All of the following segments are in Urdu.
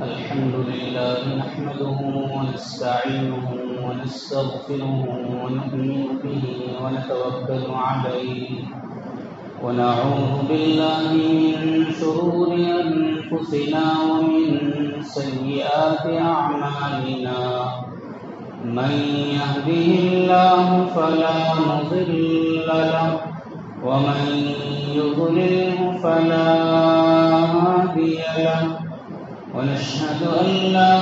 الحمد لله نحمده ونستعينه ونستغفره ونؤمن به ونتوكل عليه ونعوذ بالله من شرور أنفسنا ومن سيئات أعمالنا من يهده الله فلا مضل له ومن يضلله فلا هادي له ونشهد أن لا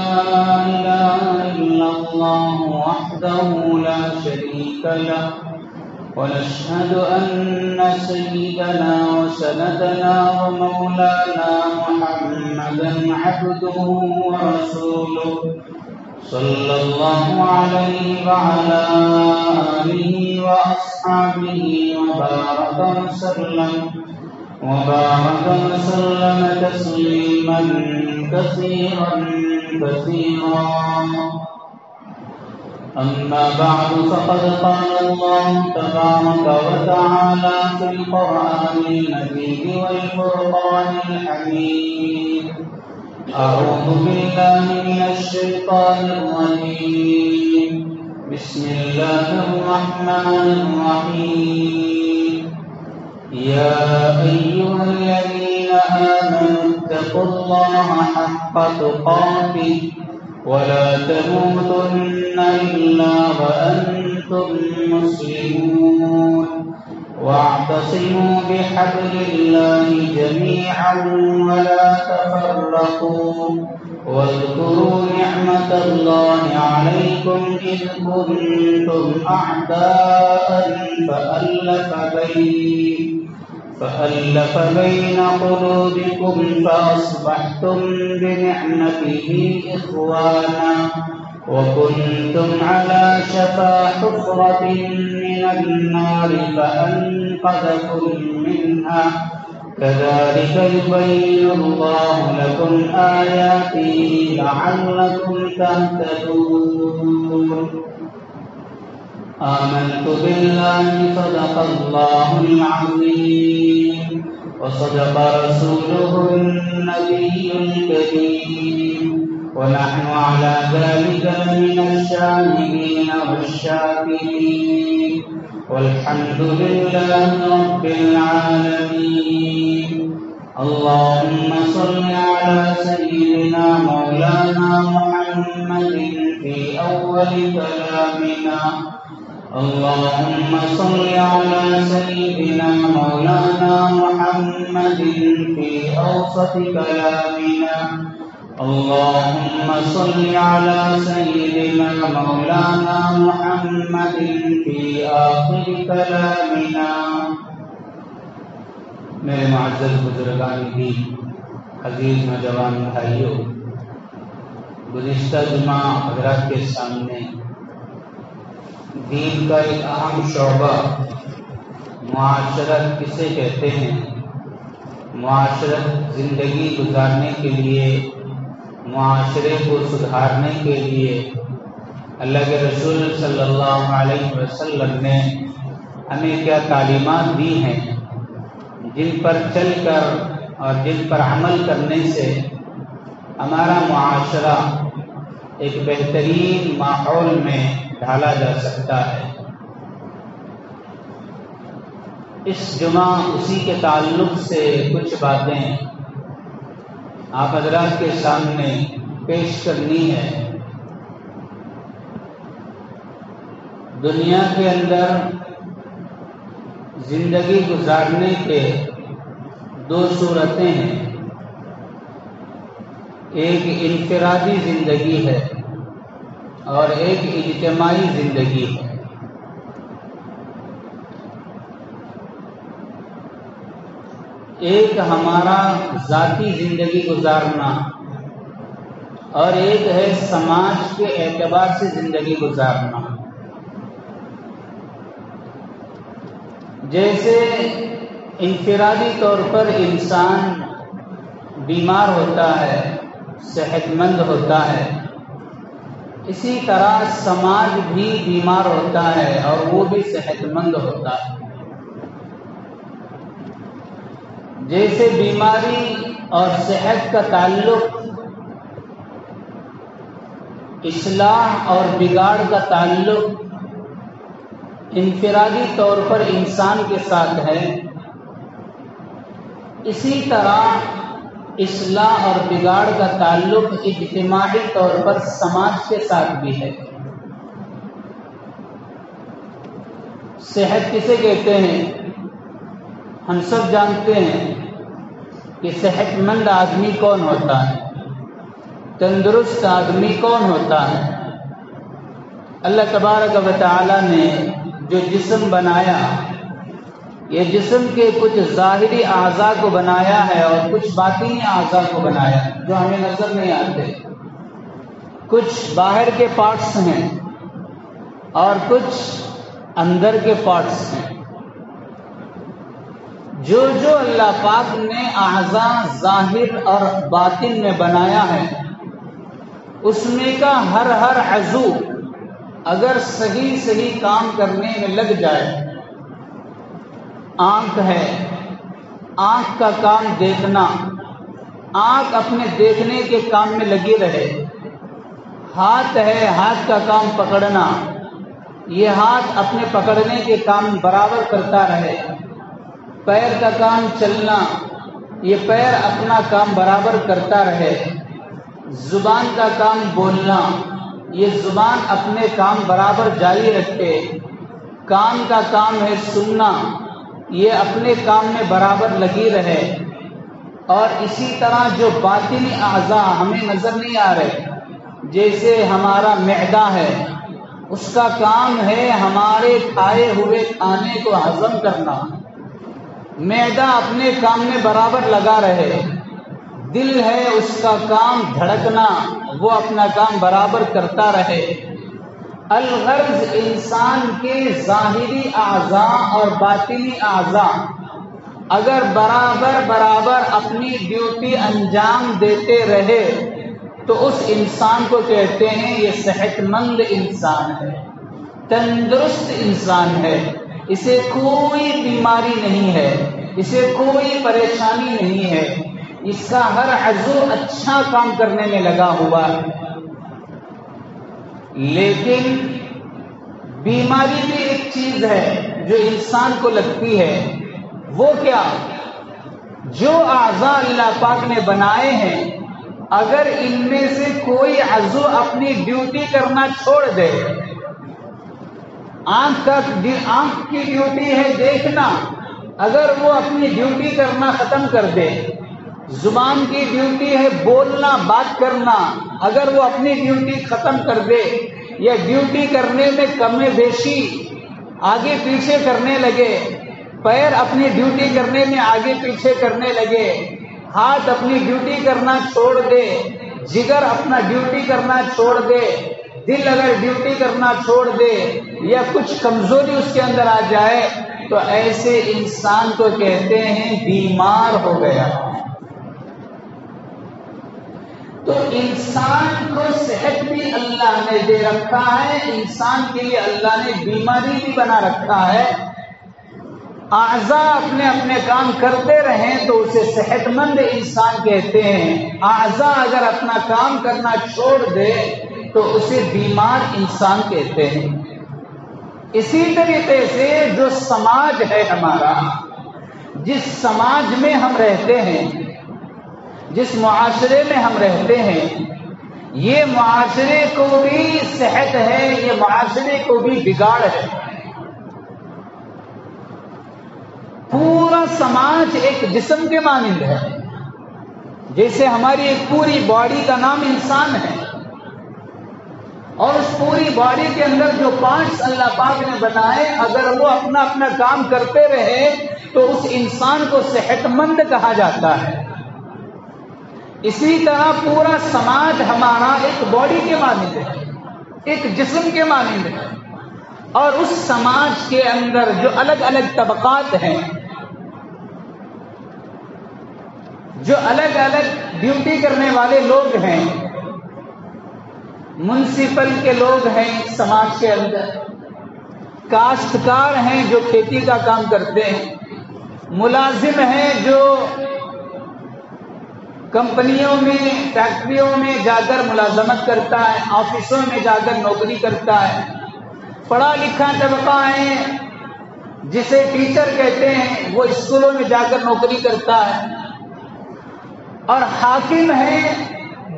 إله إلا الله وحده لا شريك له ونشهد أن سيدنا وسندنا ومولانا محمدا عبده ورسوله صلى الله عليه وعلى آله وأصحابه وبارك وسلم تسليما كثيرا أما بعد فقد قال الله تبارك وتعالى في القرآن المجيد والفرقان الحميد أعوذ بالله من الشيطان الرجيم بسم الله الرحمن الرحيم يا أيها الذين آمنوا اتقوا الله حق تقاته ولا تموتن إلا وأنتم مسلمون واعتصموا بحبل الله جميعا ولا تفرقوا واذكروا نعمة الله عليكم إذ كنتم أعداء فألف بين قلوبكم فأصبحتم بنعمته إخوانا وكنتم على شفا حفرة من النار فأنقذكم منها كذلك يبين الله لكم آياته لعلكم تهتدون آمنت بالله صدق الله العظيم وصدق رسوله النبي الكريم ونحن على ذلك من الشاهدين والشاكرين والحمد لله رب العالمين اللهم صل على سيدنا مولانا محمد في أول كلامنا اللهم صل على سيدنا مولانا محمد في أوسط كلامنا اللهم صل على سيدنا مولانا محمد في آخر كلامنا میرے معزز بزرگان دین، عزیز نوجوان بھائیوں، گزشتہ جمعہ حضرات کے سامنے دین کا ایک اہم شعبہ معاشرت کسے کہتے ہیں، معاشرت زندگی گزارنے کے لیے، معاشرے کو سدھارنے کے لیے اللہ کے رسول صلی اللہ علیہ وسلم نے ہمیں کیا تعلیمات دی ہیں، جن پر چل کر اور جن پر عمل کرنے سے ہمارا معاشرہ ایک بہترین ماحول میں ڈھالا جا سکتا ہے۔ اس جمعہ اسی کے تعلق سے کچھ باتیں آپ حضرات کے سامنے پیش کرنی ہے۔ دنیا کے اندر زندگی گزارنے کے دو صورتیں ہیں، ایک انفرادی زندگی ہے اور ایک اجتماعی زندگی ہے۔ ایک ہمارا ذاتی زندگی گزارنا اور ایک ہے سماج کے اعتبار سے زندگی گزارنا۔ جیسے انفرادی طور پر انسان بیمار ہوتا ہے، صحت مند ہوتا ہے، اسی طرح سماج بھی بیمار ہوتا ہے اور وہ بھی صحت مند ہوتا ہے۔ جیسے بیماری اور صحت کا تعلق اصلاح اور بگاڑ کا تعلق انفرادی طور پر انسان کے ساتھ ہے، اسی طرح اصلاح اور بگاڑ کا تعلق اجتماعی طور پر سماج کے ساتھ بھی ہے۔ صحت کسے کہتے ہیں؟ ہم سب جانتے ہیں کہ صحت مند آدمی کون ہوتا ہے، تندرست آدمی کون ہوتا ہے۔ اللہ تبارک و تعالی نے جو جسم بنایا، یہ جسم کے کچھ ظاہری اعضاء کو بنایا ہے اور کچھ باطنی اعضاء کو بنایا ہے جو ہمیں نظر نہیں آتے۔ کچھ باہر کے پارٹس ہیں اور کچھ اندر کے پارٹس ہیں۔ جو اللہ پاک نے اعضاء ظاہر اور باطن میں بنایا ہے، اس میں کا ہر عضو اگر صحیح کام کرنے میں لگ جائے، آنکھ ہے، آنکھ کا کام دیکھنا، آنکھ اپنے دیکھنے کے کام میں لگی رہے۔ ہاتھ ہے، ہاتھ کا کام پکڑنا، یہ ہاتھ اپنے پکڑنے کے کام برابر کرتا رہے۔ پیر کا کام چلنا، یہ پیر اپنا کام برابر کرتا رہے۔ زبان کا کام بولنا، یہ زبان اپنے کام برابر جاری رکھے۔ کان کا کام ہے سننا، یہ اپنے کام میں برابر لگی رہے۔ اور اسی طرح جو باطنی اعضاء ہمیں نظر نہیں آ رہے، جیسے ہمارا معدہ ہے، اس کا کام ہے ہمارے کھائے ہوئے کھانے کو ہضم کرنا، معدہ اپنے کام میں برابر لگا رہے۔ دل ہے، اس کا کام دھڑکنا، وہ اپنا کام برابر کرتا رہے۔ الغرض انسان کے ظاہری اعضاء اور باطنی اعضاء اگر برابر اپنی ڈیوٹی انجام دیتے رہے تو اس انسان کو کہتے ہیں یہ صحت مند انسان ہے، تندرست انسان ہے، اسے کوئی بیماری نہیں ہے، اسے کوئی پریشانی نہیں ہے، اس کا ہر عضو اچھا کام کرنے میں لگا ہوا ہے۔ لیکن بیماری بھی ایک چیز ہے جو انسان کو لگتی ہے، وہ کیا؟ جو اعضاء اللہ پاک نے بنائے ہیں، اگر ان میں سے کوئی عضو اپنی ڈیوٹی کرنا چھوڑ دے، آنکھ کی ڈیوٹی ہے دیکھنا، اگر وہ اپنی ڈیوٹی کرنا ختم کر دے، زبان کی ڈیوٹی ہے بولنا بات کرنا، اگر وہ اپنی ڈیوٹی ختم کر دے یا ڈیوٹی کرنے میں کم بیشی آگے پیچھے کرنے لگے، پیر اپنی ڈیوٹی کرنے میں آگے پیچھے کرنے لگے، ہاتھ اپنی ڈیوٹی کرنا چھوڑ دے، جگر اپنا ڈیوٹی کرنا چھوڑ دے، دل اگر ڈیوٹی کرنا چھوڑ دے یا کچھ کمزوری اس کے اندر آ جائے، تو ایسے انسان کو کہتے ہیں بیمار ہو گیا۔ تو انسان کو صحت بھی اللہ نے دے رکھا ہے، انسان کے لیے اللہ نے بیماری بھی بنا رکھا ہے۔ اعضاء اپنے اپنے کام کرتے رہیں تو اسے صحت مند انسان کہتے ہیں، اعضاء اگر اپنا کام کرنا چھوڑ دے تو اسے بیمار انسان کہتے ہیں۔ اسی طریقے سے جو سماج ہے ہمارا، جس سماج میں ہم رہتے ہیں، جس معاشرے میں ہم رہتے ہیں، یہ معاشرے کو بھی صحت ہے، یہ معاشرے کو بھی بگاڑ ہے۔ پورا سماج ایک جسم کے مانند ہے، جیسے ہماری ایک پوری باڈی کا نام انسان ہے، اور اس پوری باڈی کے اندر جو پارٹس اللہ پاک نے بنائے، اگر وہ اپنا اپنا کام کرتے رہے تو اس انسان کو صحت مند کہا جاتا ہے۔ اسی طرح پورا سماج ہمارا ایک باڈی کے مانند ہے، ایک جسم کے مانند ہے، اور اس سماج کے اندر جو الگ الگ طبقات ہیں، جو الگ الگ ڈیوٹی کرنے والے لوگ ہیں، منسپل کے لوگ ہیں سماج کے اندر، کاشتکار ہیں جو کھیتی کا کام کرتے ہیں، ملازم ہے جو کمپنیوں میں فیکٹریوں میں جا کر ملازمت کرتا ہے، آفسوں میں جا کر نوکری کرتا ہے، پڑھا لکھا طبقہ ہے جسے ٹیچر کہتے ہیں، وہ اسکولوں میں جا کر نوکری کرتا ہے، اور حاکم ہے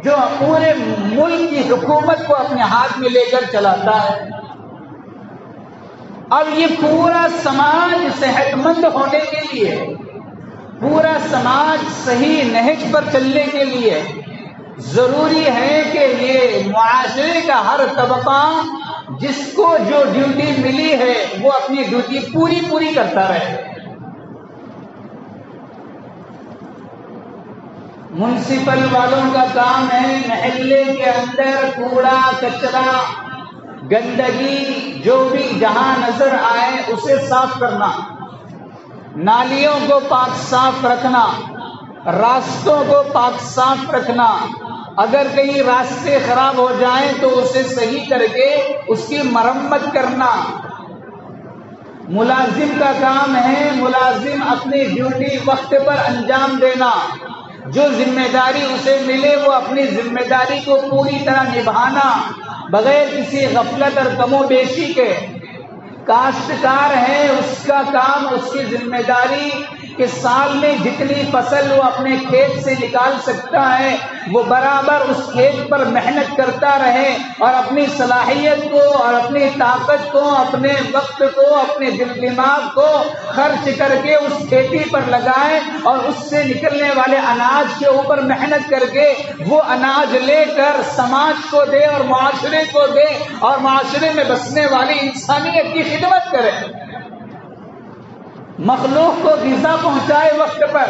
جو پورے ملک کی حکومت کو اپنے ہاتھ میں لے کر چلاتا ہے۔ اب یہ پورا سماج صحت مند ہونے کے لیے، پورا سماج صحیح نہج پر چلنے کے لیے ضروری ہے کہ یہ معاشرے کا ہر طبقہ جس کو جو ڈیوٹی ملی ہے وہ اپنی ڈیوٹی پوری کرتا رہے۔ میونسپل والوں کا کام ہے محلے کے اندر کوڑا کچرا گندگی جو بھی جہاں نظر آئے اسے صاف کرنا، نالیوں کو پاک صاف رکھنا، راستوں کو پاک صاف رکھنا، اگر کہیں راستے خراب ہو جائیں تو اسے صحیح کر کے اس کی مرمت کرنا۔ ملازم کا کام ہے ملازم اپنی ڈیوٹی وقت پر انجام دینا، جو ذمہ داری اسے ملے وہ اپنی ذمہ داری کو پوری طرح نبھانا بغیر کسی غفلت اور کم و بیشی کے۔ کاشتکار ہے، اس کا کام، اس کی ذمہ داری کہ سال میں جتنی فصل وہ اپنے کھیت سے نکال سکتا ہے وہ برابر اس کھیت پر محنت کرتا رہے اور اپنی صلاحیت کو اور اپنی طاقت کو، اپنے وقت کو، اپنے دل دماغ کو خرچ کر کے اس کھیتی پر لگائے اور اس سے نکلنے والے اناج کے اوپر محنت کر کے وہ اناج لے کر سماج کو دے اور معاشرے کو دے اور معاشرے میں بسنے والی انسانیت کی خدمت کرے، مخلوق کو غذا پہنچائے وقت پر۔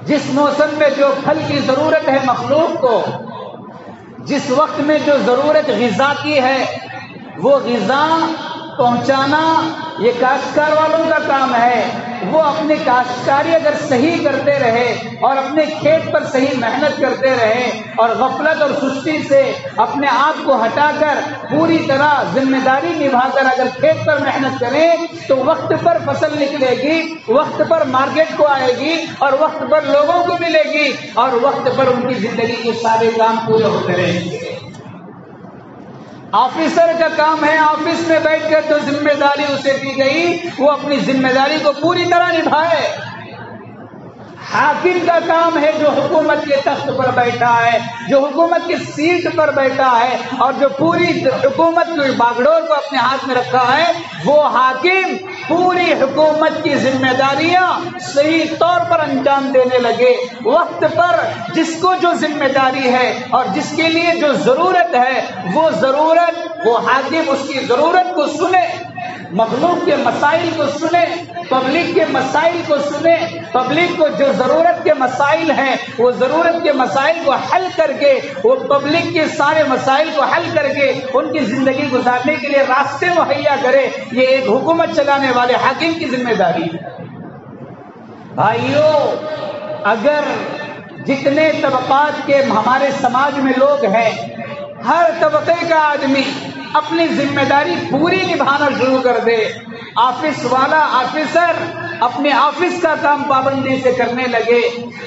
جس موسم میں جو پھل کی ضرورت ہے مخلوق کو، جس وقت میں جو ضرورت غذا کی ہے وہ غذا پہنچانا یہ کاشتکار والوں کا کام ہے۔ وہ اپنی کاشتکاری اگر صحیح کرتے رہے اور اپنے کھیت پر صحیح محنت کرتے رہے اور غفلت اور سستی سے اپنے آپ کو ہٹا کر پوری طرح ذمہ داری نبھا کر اگر کھیت پر محنت کریں تو وقت پر فصل نکلے گی، وقت پر مارکیٹ کو آئے گی اور وقت پر لوگوں کو ملے گی اور وقت پر ان کی زندگی کے سارے کام پورے ہوتے رہیں گے۔ آفیسر کا کام ہے آفس میں بیٹھ کر جو ذمہ داری اسے دی گئی وہ اپنی ذمہ داری کو پوری طرح نبھائے۔ حاکم کا کام ہے جو حکومت کے تخت پر بیٹھا ہے، جو حکومت کی سیٹ پر بیٹھا ہے اور جو پوری حکومت کی باگڈور کو اپنے ہاتھ میں رکھا ہے، وہ حاکم پوری حکومت کی ذمہ داریاں صحیح طور پر انجام دینے لگے، وقت پر جس کو جو ذمہ داری ہے اور جس کے لیے جو ضرورت ہے وہ حاکم اس کی ضرورت کو سنے، مخلوق کے مسائل کو سنے، پبلک کے مسائل کو سنے، پبلک کو جو ضرورت کے مسائل ہیں وہ ضرورت کے مسائل کو حل کر کے، وہ پبلک کے سارے مسائل کو حل کر کے ان کی زندگی گزارنے کے لیے راستے مہیا کرے۔ یہ ایک حکومت چلانے والے حاکم کی ذمہ داری ہے۔ بھائیو، اگر جتنے طبقات کے ہمارے سماج میں لوگ ہیں، ہر طبقے کا آدمی اپنی ذمہ داری پوری نبھانا شروع کر دے، آفس والا آفیسر اپنے آفس کا کام پابندی سے کرنے لگے،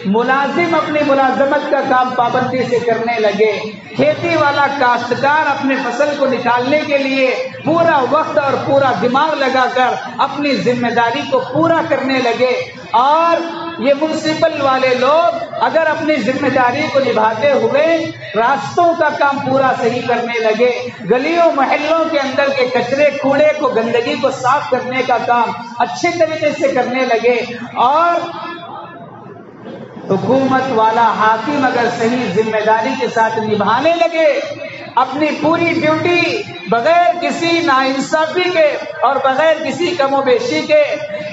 ملازم اپنی ملازمت کا کام پابندی سے کرنے لگے، کھیتی والا کاشتکار اپنے فصل کو نکالنے کے لیے پورا وقت اور پورا دماغ لگا کر اپنی ذمہ داری کو پورا کرنے لگے، اور یہ میونسپل والے لوگ اگر اپنی ذمہ داری کو نبھاتے ہوئے راستوں کا کام پورا صحیح کرنے لگے، گلیوں محلوں کے اندر کے کچرے کوڑے کو گندگی کو صاف کرنے کا کام اچھے طریقے سے کرنے لگے، اور حکومت والا حاکم اگر صحیح ذمہ داری کے ساتھ نبھانے لگے اپنی پوری ڈیوٹی بغیر کسی ناانصافی کے اور بغیر کسی کم و بیشی کے،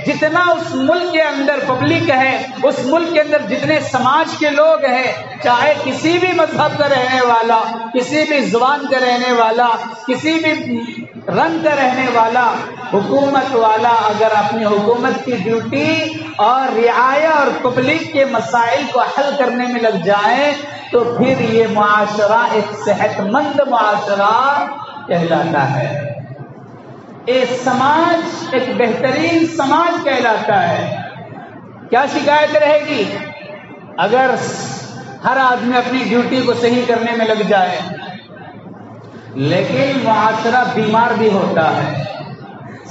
جتنا اس ملک کے اندر پبلک ہے، اس ملک کے اندر جتنے سماج کے لوگ ہیں، چاہے کسی بھی مذہب کا رہنے والا، کسی بھی زبان کا رہنے والا، کسی بھی رنگ کا رہنے والا، حکومت والا اگر اپنی حکومت کی ڈیوٹی اور رعایا اور پبلک کے مسائل کو حل کرنے میں لگ جائے تو پھر یہ معاشرہ ایک صحت مند معاشرہ کہلاتا ہے۔ سماج ایک بہترین سماج کہلاتا ہے۔ کیا شکایت رہے گی؟ اگر ہر آدمی اپنی ڈیوٹی کو صحیح کرنے میں لگ جائے۔ لیکن معاشرہ بیمار بھی ہوتا ہے،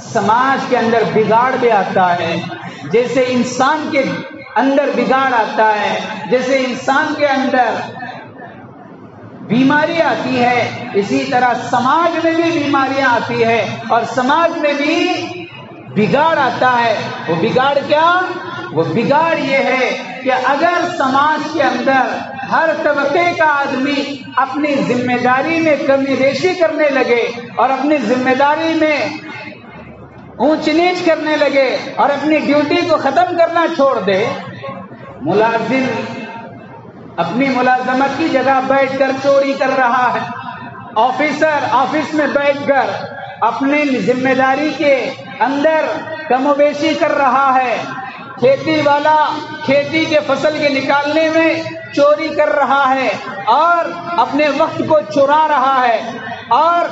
سماج کے اندر بگاڑ بھی آتا ہے۔ جیسے انسان کے اندر بگاڑ آتا ہے، جیسے انسان کے اندر بیماری آتی ہے، اسی طرح سماج میں بھی بیماریاں آتی ہے اور سماج میں بھی بگاڑ آتا ہے۔ وہ بگاڑ کیا؟ وہ بگاڑ یہ ہے کہ اگر سماج کے اندر ہر طبقے کا آدمی اپنی ذمہ داری میں کمی بیشی کرنے لگے اور اپنی ذمہ داری میں اونچ نیچ کرنے لگے اور اپنی ڈیوٹی کو ختم کرنا چھوڑ دے، ملازم اپنی ملازمت کی جگہ بیٹھ کر چوری کر رہا ہے، آفیسر آفس میں بیٹھ کر اپنی ذمہ داری کے اندر کم و بیشی کر رہا ہے، کھیتی والا کھیتی کے فصل کے نکالنے میں چوری کر رہا ہے اور اپنے وقت کو چرا رہا ہے، اور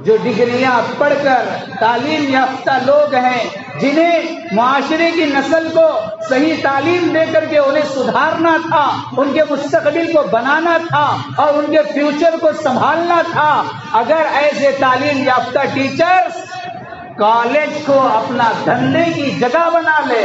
جو ڈگریاں پڑھ کر تعلیم یافتہ لوگ ہیں، جنہیں معاشرے کی نسل کو صحیح تعلیم دے کر کے انہیں سدھارنا تھا، ان کے مستقبل کو بنانا تھا اور ان کے فیوچر کو سنبھالنا تھا، اگر ایسے تعلیم یافتہ ٹیچرز کالج کو اپنا دھندے کی جگہ بنا لے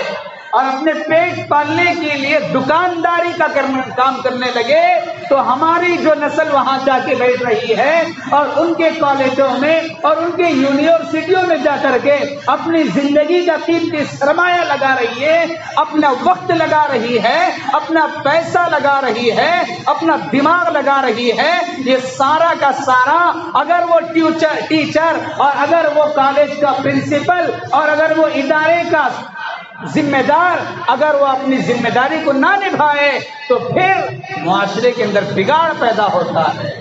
اور اپنے پیٹ پالنے کے لیے دکانداری کا کام کرنے لگے، تو ہماری جو نسل وہاں جا کے بیٹھ رہی ہے اور ان کے کالجوں میں اور ان کے یونیورسٹیوں میں جا کر کے اپنی زندگی کا قیمتی سرمایہ لگا رہی ہے، اپنا وقت لگا رہی ہے، اپنا پیسہ لگا رہی ہے، اپنا دماغ لگا رہی ہے، یہ سارا کا سارا اگر وہ ٹیچر اور اگر وہ کالج کا پرنسپل اور اگر وہ ادارے کا ذمہ دار اگر وہ اپنی ذمہ داری کو نہ نبھائے تو پھر معاشرے کے اندر بگاڑ پیدا ہوتا ہے۔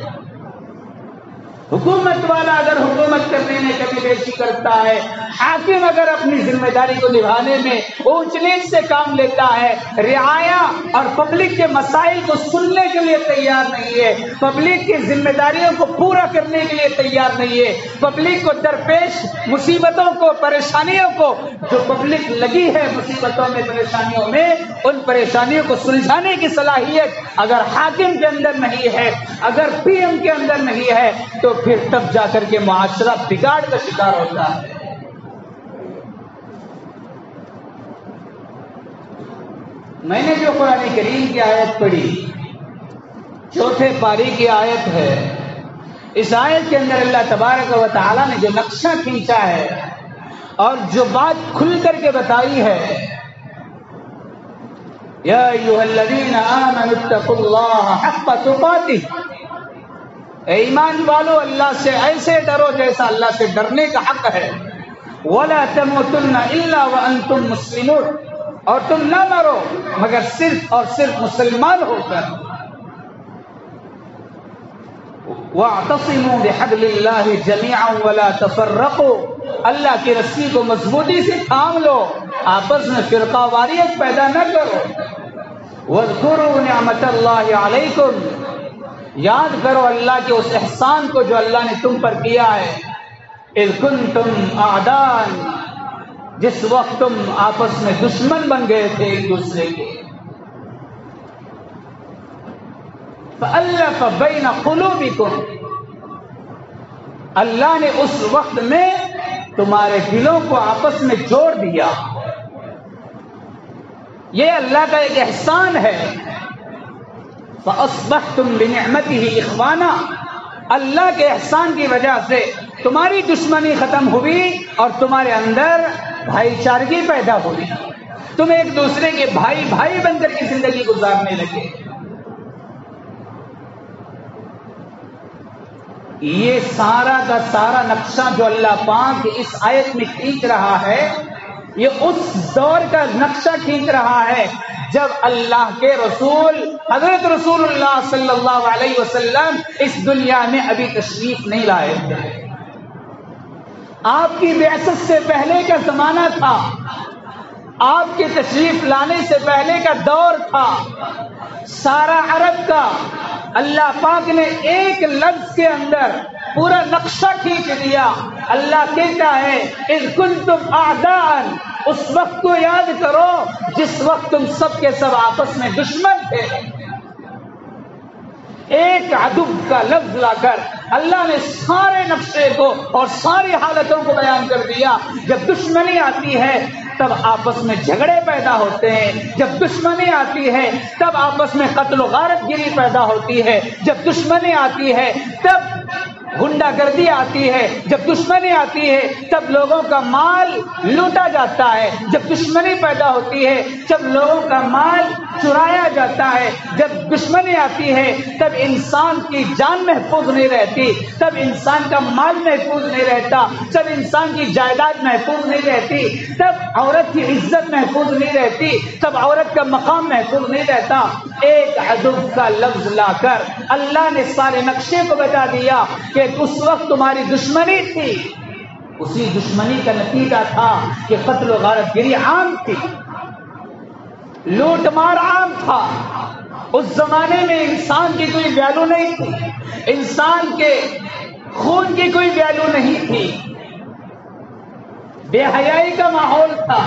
حکومت والا اگر حکومت کرنے میں کمی بیشی کرتا ہے، حاکم اگر اپنی ذمہ داری کو نبھانے میں اونچ نیچ سے کام لیتا ہے، رعایا اور پبلک کے مسائل کو سننے کے لیے تیار نہیں ہے، پبلک کی ذمہ داریوں کو پورا کرنے کے لیے تیار نہیں ہے، پبلک کو درپیش مصیبتوں کو پریشانیوں کو جو پبلک لگی ہے مصیبتوں میں پریشانیوں میں، ان پریشانیوں کو سلجھانے کی صلاحیت اگر حاکم کے اندر نہیں ہے، اگر پی ایم کے اندر نہیں ہے، تو پھر تب جا کر کے معاشرہ بگاڑ کا شکار ہوتا ہے۔ میں نے جو قرآن کریم کی آیت پڑھی، چوتھے پاری کی آیت ہے، اس آیت کے اندر اللہ تبارک و تعالی نے جو نقشہ کھینچا ہے اور جو بات کھل کر کے بتائی ہے، یا ایھا الذین آمنوا اتقوا اللہ حق تقاتہ، اے ایمان والو اللہ سے ایسے ڈرو جیسا اللہ سے ڈرنے کا حق ہے، ولا تموتن الا وانتم مسلمون، اور تم نہ مرو مگر صرف اور صرف مسلمان ہو کر، واعتصموا بحبل اللہ جميعا ولا تفرقوا، اللہ کی رسی کو مضبوطی سے تھام لو، آپس میں فرقہ واریت پیدا نہ کرو، واذکروا نعمت اللہ علیکم، یاد کرو اللہ کے اس احسان کو جو اللہ نے تم پر کیا ہے، اذ کنتم اعداء، جس وقت تم آپس میں دشمن بن گئے تھے ایک دوسرے کے، فألف بین قلوبکم، اللہ نے اس وقت میں تمہارے دلوں کو آپس میں جوڑ دیا، یہ اللہ کا ایک احسان ہے۔ فَأَصْبَحْتُمْ بِنِعْمَتِهِ إِخْوَانًا، اللہ کے احسان کی وجہ سے تمہاری دشمنی ختم ہوئی اور تمہارے اندر بھائی چارگی پیدا ہوئی، تم ایک دوسرے کے بھائی بھائی بن کر کی زندگی گزارنے لگے۔ یہ سارا کا سارا نقشہ جو اللہ پاک اس آیت میں کھینچ رہا ہے، یہ اس دور کا نقشہ کھینچ رہا ہے جب اللہ کے رسول حضرت رسول اللہ صلی اللہ علیہ وسلم اس دنیا میں ابھی تشریف نہیں لائے تھے۔ آپ کی بعثت سے پہلے کا زمانہ تھا، آپ کے تشریف لانے سے پہلے کا دور تھا، سارا عرب کا اللہ پاک نے ایک لفظ کے اندر پورا نقشہ کھینچ دیا۔ اللہ کہتا ہے اذ کنتم اعداء، اس وقت کو یاد کرو جس وقت تم سب کے سب آپس میں دشمن تھے۔ ایک عدو کا لفظ لا کر اللہ نے سارے نقشے کو اور ساری حالتوں کو بیان کر دیا۔ جب دشمنی آتی ہے تب آپس میں جھگڑے پیدا ہوتے ہیں، جب دشمنی آتی ہے تب آپس میں قتل و غارت گیری پیدا ہوتی ہے، جب دشمنی آتی ہے تب غنڈہ گردی آتی ہے، جب دشمنی آتی ہے تب لوگوں کا مال لوٹا جاتا ہے، جب دشمنی پیدا ہوتی ہے جب لوگوں کا مال چرایا جاتا ہے، جب دشمنی آتی ہے تب انسان کی جان محفوظ نہیں رہتی، تب انسان کا مال محفوظ نہیں رہتا، جب انسان کی جائیداد محفوظ نہیں رہتی، تب عورت کی عزت محفوظ نہیں رہتی، تب عورت کا مقام محفوظ نہیں رہتا۔ ایک عدو کا لفظ لا کر اللہ نے سارے نقشے کو بتا دیا کہ اس وقت تمہاری دشمنی تھی، اسی دشمنی کا نتیجہ تھا کہ قتل و غارت گری عام تھی، لوٹ مار عام تھا۔ اس زمانے میں انسان کی کوئی ویلو نہیں تھی، انسان کے خون کی کوئی ویلو نہیں تھی، بے حیائی کا ماحول تھا،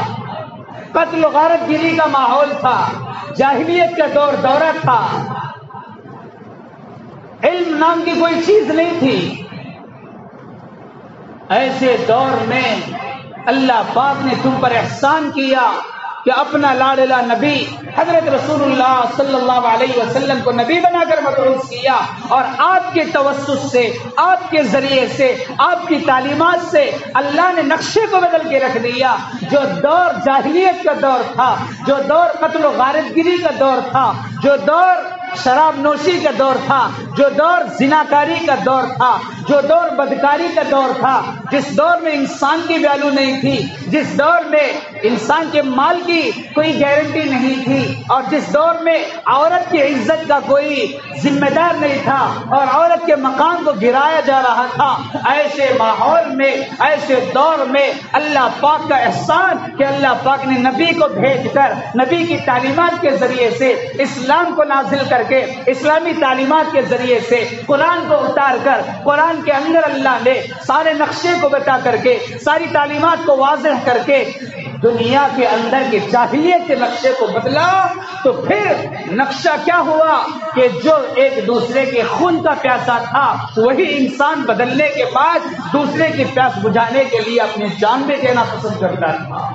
قتل و غارت گری کا ماحول تھا، جاہلیت کا دورہ تھا، علم نام کی کوئی چیز نہیں تھی۔ ایسے دور میں اللہ پاک نے تم پر احسان کیا کہ اپنا لاڈلا نبی حضرت رسول اللہ صلی اللہ علیہ وسلم کو نبی بنا کر مبعوث کیا، اور آپ کے توسط سے، آپ کے ذریعے سے، آپ کی تعلیمات سے اللہ نے نقشے کو بدل کے رکھ دیا۔ جو دور جاہلیت کا دور تھا، جو دور قتل و غارت گری کا دور تھا، جو دور شراب نوشی کا دور تھا، جو دور زناکاری کا دور تھا، جو دور بدکاری کا دور تھا، جس دور میں انسان کی ویلو نہیں تھی، جس دور میں انسان کے مال کی کوئی گارنٹی نہیں تھی، اور جس دور میں عورت کی عزت کا کوئی ذمہ دار نہیں تھا اور عورت کے مقام کو گرایا جا رہا تھا، ایسے ماحول میں، ایسے دور میں اللہ پاک کا احسان کہ اللہ پاک نے نبی کو بھیج کر نبی کی تعلیمات کے ذریعے سے اسلام کو نازل کر کے، اسلامی تعلیمات کے ذریعے سے قرآن کو اتار کر، قرآن کے اندر اللہ نے سارے نقشے کو بتا کر کے، ساری تعلیمات کو واضح کر کے دنیا کے اندر کے جاہلیت کے نقشے کو بدلا، تو پھر نقشہ کیا ہوا کہ جو ایک دوسرے کے خون کا پیاسا تھا وہی انسان بدلنے کے بعد دوسرے کی پیاس بجھانے کے لیے اپنی جان بھی دینا پسند کرتا تھا۔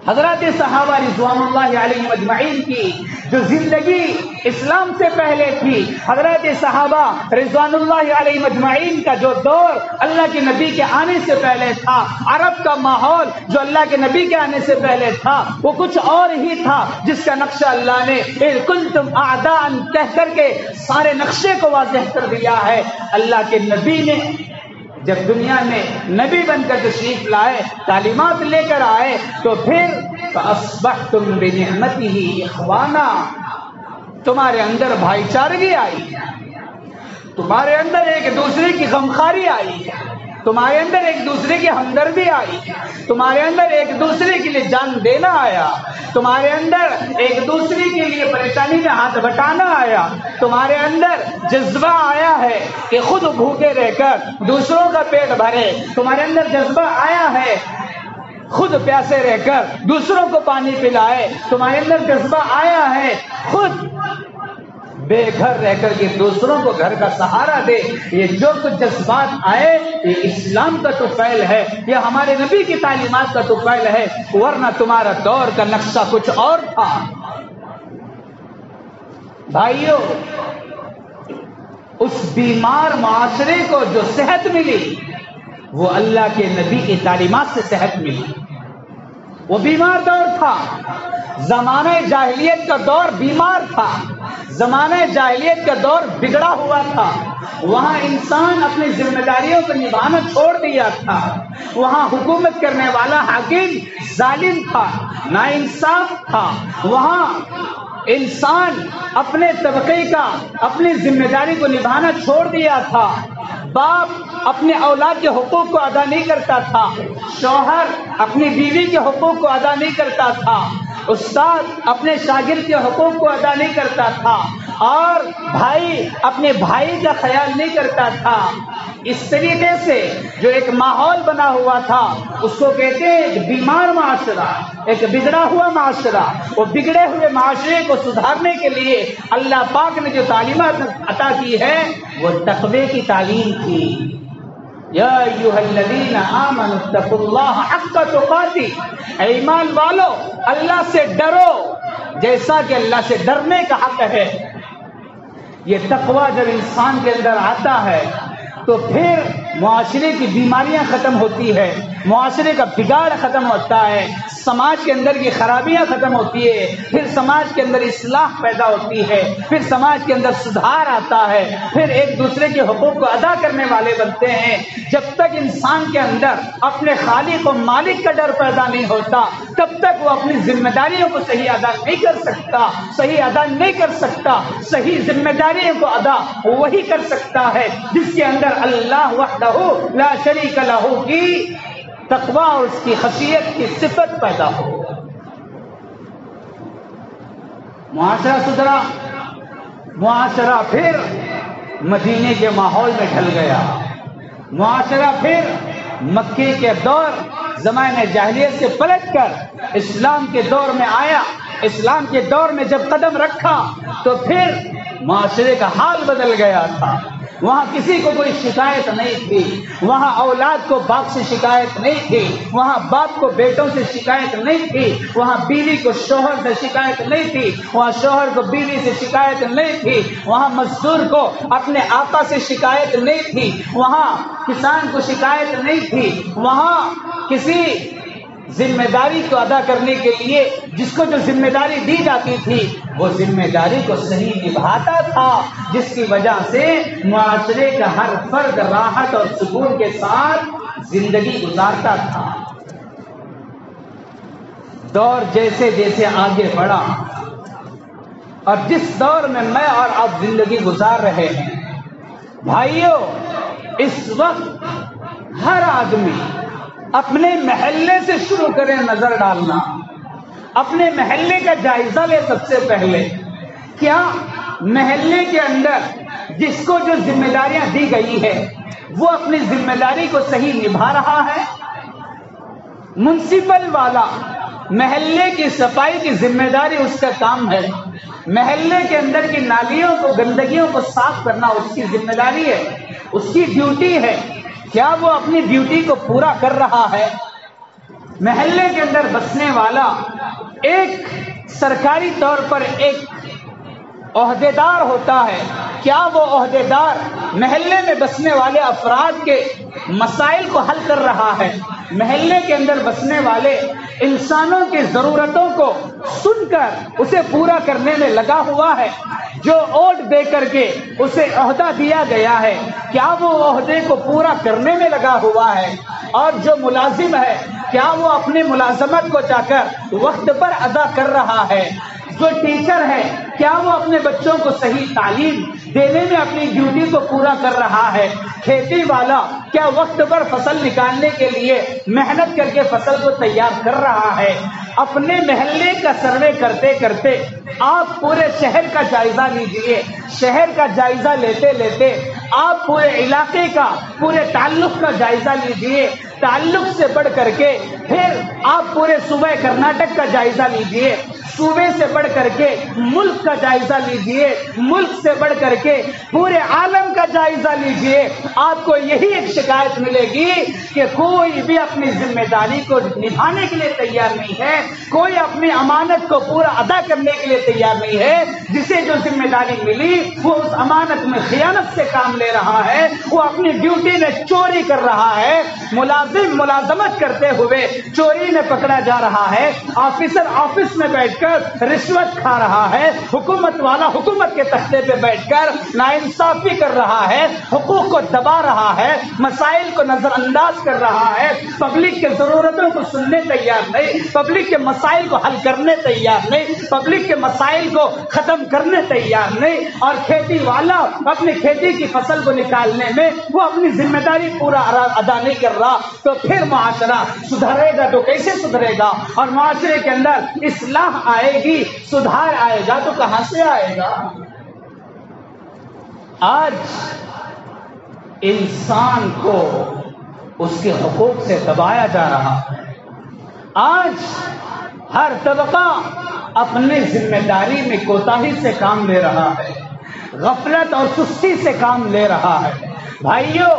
حضرات صحابہ رضوان اللہ علیہم اجمعین کی جو زندگی اسلام سے پہلے تھی، حضرات صحابہ رضوان اللہ علیہم اجمعین کا جو دور اللہ کے نبی کے آنے سے پہلے تھا، عرب کا ماحول جو اللہ کے نبی کے آنے سے پہلے تھا، وہ کچھ اور ہی تھا، جس کا نقشہ اللہ نے اذ کنتم اعداء کہہ کر کے سارے نقشے کو واضح کر دیا ہے۔ اللہ کے نبی نے جب دنیا میں نبی بن کر تشریف لائے، تعلیمات لے کر آئے، تو پھر فَأَصْبَحْتُمْ بِنِعْمَتِهِ إِخْوَانًا، تمہارے اندر بھائی چارگی آئی، تمہارے اندر ایک دوسرے کی غمخواری آئی، تمہارے اندر ایک دوسرے کی ہمدردی آئی، تمہارے اندر ایک دوسرے کے لیے جان دینا آیا، تمہارے اندر ایک دوسرے کے لیے پریشانی میں ہاتھ بٹانا آیا، تمہارے اندر جذبہ آیا ہے کہ خود بھوکے رہ کر دوسروں کا پیٹ بھرے، تمہارے اندر جذبہ آیا ہے خود پیاسے رہ کر دوسروں کو پانی پلائے، تمہارے اندر جذبہ آیا ہے خود بے گھر رہ کر کے دوسروں کو گھر کا سہارا دے۔ یہ جو کچھ جذبات آئے یہ اسلام کا طفیل ہے، یہ ہمارے نبی کی تعلیمات کا طفیل ہے، ورنہ تمہارا دور کا نقشہ کچھ اور تھا۔ بھائیو، اس بیمار معاشرے کو جو صحت ملی وہ اللہ کے نبی کی تعلیمات سے صحت ملی۔ وہ بیمار دور تھا، زمانہ جاہلیت کا دور بیمار تھا، زمانہ جاہلیت کا دور بگڑا ہوا تھا، وہاں انسان اپنی ذمہ داریوں کو نبھانا چھوڑ دیا تھا، وہاں حکومت کرنے والا حاکم ظالم تھا، ناانصاف تھا، وہاں انسان اپنے طبقے کا اپنی ذمہ داری کو نبھانا چھوڑ دیا تھا، باپ اپنے اولاد کے حقوق کو ادا نہیں کرتا تھا، شوہر اپنی بیوی کے حقوق کو ادا نہیں کرتا تھا، استاد اپنے شاگرد کے حقوق کو ادا نہیں کرتا تھا، اور بھائی اپنے بھائی کا خیال نہیں کرتا تھا. اس طریقے سے جو ایک ماحول بنا ہوا تھا اس کو کہتے ہیں ایک بیمار معاشرہ، ایک بگڑا ہوا معاشرہ. وہ بگڑے ہوئے معاشرے کو سدھارنے کے لیے اللہ پاک نے جو تعلیمات عطا کی ہے وہ تقوی کی تعلیم تھی. یا ایھا الذین آمنوا اتقوا اللہ حق تقاتہ، اے ایمان والو اللہ سے ڈرو جیسا کہ اللہ سے ڈرنے کا حق ہے. یہ تقوی جب انسان کے اندر آتا ہے تو پھر معاشرے کی بیماریاں ختم ہوتی ہے، معاشرے کا بگاڑ ختم ہوتا ہے، سماج کے اندر کی خرابیاں ختم ہوتی ہے، پھر سماج کے اندر اصلاح پیدا ہوتی ہے، پھر سماج کے اندر سدھار آتا ہے، پھر ایک دوسرے کے حقوق کو ادا کرنے والے بنتے ہیں. جب تک انسان کے اندر اپنے خالق و مالک کا ڈر پیدا نہیں ہوتا تب تک وہ اپنی ذمہ داریوں کو صحیح ادا نہیں کر سکتا، صحیح ادا نہیں کر سکتا. صحیح ذمہ داریوں کو ادا وہی کر سکتا ہے جس کے اندر اللہ وحدہ لا شریک لہ کی تقوی اور اس کی خشیت کی صفت پیدا ہو. معاشرہ سدھرا، معاشرہ پھر مدینے کے ماحول میں ڈھل گیا، معاشرہ پھر مکے کے دور زمانے جاہلیت سے پلٹ کر اسلام کے دور میں آیا. اسلام کے دور میں جب قدم رکھا تو پھر معاشرے کا حال بدل گیا تھا. وہاں کسی کو کوئی شکایت نہیں تھی، وہاں اولاد کو باپ سے شکایت نہیں تھی، وہاں باپ کو بیٹوں سے شکایت نہیں تھی، وہاں بیوی کو شوہر سے شکایت نہیں تھی، وہاں شوہر کو بیوی سے شکایت نہیں تھی، وہاں مزدور کو اپنے آقا سے شکایت نہیں تھی، وہاں کسان کو شکایت نہیں تھی. وہاں کسی ذمہ داری کو ادا کرنے کے لیے جس کو جو ذمہ داری دی جاتی تھی وہ ذمہ داری کو صحیح نبھاتا تھا، جس کی وجہ سے معاشرے کا ہر فرد راحت اور سکون کے ساتھ زندگی گزارتا تھا. دور جیسے جیسے آگے بڑھا اور جس دور میں میں اور آپ زندگی گزار رہے ہیں بھائیوں، اس وقت ہر آدمی اپنے محلے سے شروع کریں نظر ڈالنا، اپنے محلے کا جائزہ لے. سب سے پہلے کیا محلے کے اندر جس کو جو ذمہ داریاں دی گئی ہے وہ اپنی ذمہ داری کو صحیح نبھا رہا ہے؟ منسپل والا محلے کی صفائی کی ذمہ داری اس کا کام ہے، محلے کے اندر کی نالیوں کو گندگیوں کو صاف کرنا اس کی ذمہ داری ہے، اس کی ڈیوٹی ہے. کیا وہ اپنی ڈیوٹی کو پورا کر رہا ہے؟ محلے کے اندر بسنے والا ایک سرکاری طور پر ایک عہدیدار ہوتا ہے، کیا وہ عہدیدار محلے میں بسنے والے افراد کے مسائل کو حل کر رہا ہے؟ محلے کے اندر بسنے والے انسانوں کی ضرورتوں کو سن کر اسے پورا کرنے میں لگا ہوا ہے؟ جو ووٹ دے کر کے اسے عہدہ دیا گیا ہے کیا وہ عہدے کو پورا کرنے میں لگا ہوا ہے؟ اور جو ملازم ہے کیا وہ اپنے ملازمت کو جا کر وقت پر ادا کر رہا ہے؟ جو ٹیچر ہے کیا وہ اپنے بچوں کو صحیح تعلیم دینے میں اپنی ڈیوٹی کو پورا کر رہا ہے؟ کھیتی والا کیا وقت پر فصل نکالنے کے لیے محنت کر کے فصل کو تیار کر رہا ہے؟ اپنے محلے کا سروے کرتے کرتے آپ پورے شہر کا جائزہ لیجئے. شہر کا جائزہ لیتے لیتے آپ پورے علاقے کا پورے تعلق کا جائزہ لیجئے. تعلق سے بڑھ کر کے پھر آپ پورے صوبہ کرناٹک کا جائزہ لیجئے. صوبے سے بڑھ کر کے ملک کا جائزہ لیجئے. ملک سے بڑھ کر کے پورے عالم کا جائزہ لیجئے. آپ کو یہی ایک شکایت ملے گی کہ کوئی بھی اپنی ذمہ داری کو نبھانے کے لیے تیار نہیں ہے، کوئی اپنی امانت کو پورا ادا کرنے کے لیے تیار نہیں ہے. جسے جو ذمہ داری ملی وہ اس امانت میں خیانت سے کام لے رہا ہے، وہ اپنی ڈیوٹی میں چوری کر رہا ہے. ملازم ملازمت کرتے ہوئے چوری میں پکڑا جا رہا ہے. آفیسر آفس میں بیٹھ کر رشوت کھا رہا ہے. حکومت والا حکومت کے تختے پہ بیٹھ کر ناانصافی کر رہا ہے، حقوق کو دبا رہا ہے، مسائل کو نظر انداز کر رہا ہے، پبلک کے ضرورتوں کو سننے تیار نہیں، پبلک کے مسائل کو حل کرنے تیار نہیں، پبلک کے مسائل کو ختم کرنے تیار نہیں. اور کھیتی والا اپنی کھیتی کی فصل کو نکالنے میں وہ اپنی ذمہ داری پورا ادا نہیں کر رہا. تو پھر معاشرہ سدھرے گا تو کیسے سدھرے گا؟ اور معاشرے کے اندر اصلاح آئے گی، سدھار آئے گا تو کہاں سے آئے گا؟ آج انسان کو اس کے حقوق سے دبایا جا رہا ہے. آج ہر طبقہ اپنی ذمہ داری میں کوتاہی سے کام لے رہا ہے، غفلت اور سستی سے کام لے رہا ہے. بھائیو،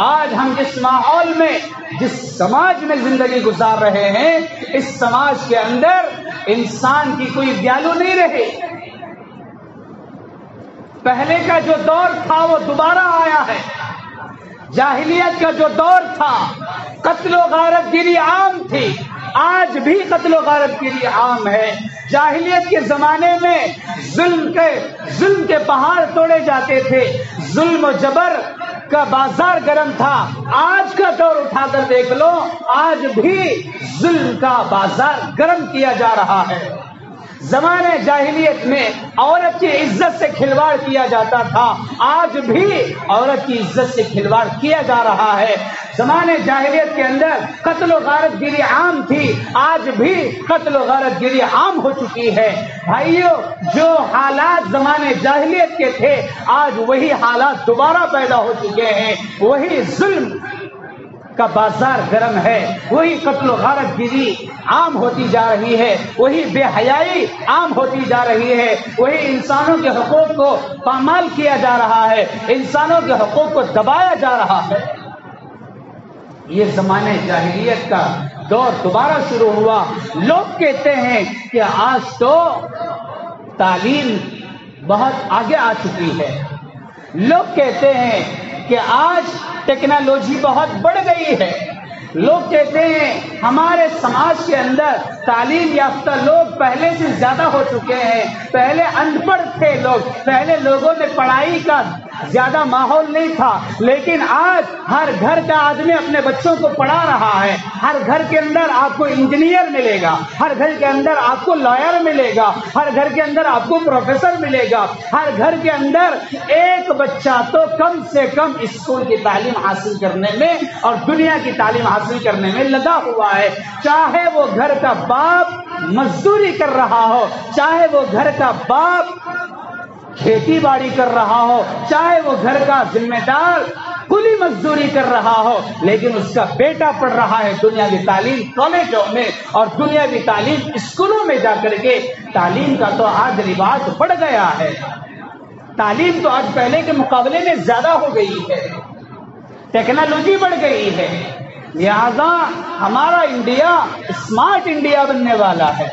آج ہم جس ماحول میں، جس سماج میں زندگی گزار رہے ہیں، اس سماج کے اندر انسان کی کوئی ویلیو نہیں رہی. پہلے کا جو دور تھا وہ دوبارہ آیا ہے. جاہلیت کا جو دور تھا، قتل و غارت گیری عام تھی، آج بھی قتل و غارت گیری عام ہے. جاہلیت کے زمانے میں ظلم کے پہاڑ توڑے جاتے تھے، ظلم و جبر کا بازار گرم تھا. آج کا دور اٹھا کر دیکھ لو، آج بھی ظلم کا بازار گرم کیا جا رہا ہے. زمانے جاہلیت میں عورت کی عزت سے کھلواڑ کیا جاتا تھا، آج بھی عورت کی عزت سے کھلواڑ کیا جا رہا ہے. زمانے جاہلیت کے اندر قتل و غارت گیری عام تھی، آج بھی قتل و غارت گیری عام ہو چکی ہے. بھائیو، جو حالات زمانے جاہلیت کے تھے، آج وہی حالات دوبارہ پیدا ہو چکے ہیں. وہی ظلم کا بازار گرم ہے، وہی قتل و غارت گیری عام ہوتی جا رہی ہے، وہی بے حیائی عام ہوتی جا رہی ہے، وہی انسانوں کے حقوق کو پامال کیا جا رہا ہے، انسانوں کے حقوق کو دبایا جا رہا ہے. یہ زمانے جاہلیت کا دور دوبارہ شروع ہوا. لوگ کہتے ہیں کہ آج تو تعلیم بہت آگے آ چکی ہے. لوگ کہتے ہیں کہ آج ٹیکنالوجی بہت بڑھ گئی ہے. لوگ کہتے ہیں ہمارے سماج کے اندر تعلیم یافتہ لوگ پہلے سے زیادہ ہو چکے ہیں. پہلے ان پڑھ تھے لوگ، پہلے لوگوں میں پڑھائی کا زیادہ ماحول نہیں تھا، لیکن آج ہر گھر کا آدمی اپنے بچوں کو پڑھا رہا ہے. ہر گھر کے اندر آپ کو انجینئر ملے گا، ہر گھر کے اندر آپ کو لائر ملے گا، ہر گھر کے اندر آپ کو پروفیسر ملے گا. ہر گھر کے اندر ایک بچہ تو کم سے کم اسکول کی تعلیم حاصل کرنے میں اور دنیا کی تعلیم حاصل کرنے میں لگا ہوا ہے. چاہے وہ گھر کا باپ مزدوری کر رہا ہو، چاہے وہ گھر کا باپ کھیتی باڑی کر رہا ہو، چاہے وہ گھر کا ذمہ دار کلی مزدوری کر رہا ہو، لیکن اس کا بیٹا پڑھ رہا ہے دنیاوی تعلیم کالجوں میں اور دنیاوی تعلیم اسکولوں میں جا کر کے. تعلیم کا تو آج رواج بڑھ گیا ہے. تعلیم تو آج پہلے کے مقابلے میں زیادہ ہو گئی ہے، ٹیکنالوجی بڑھ گئی ہے. لہذا ہمارا انڈیا اسمارٹ انڈیا بننے والا ہے،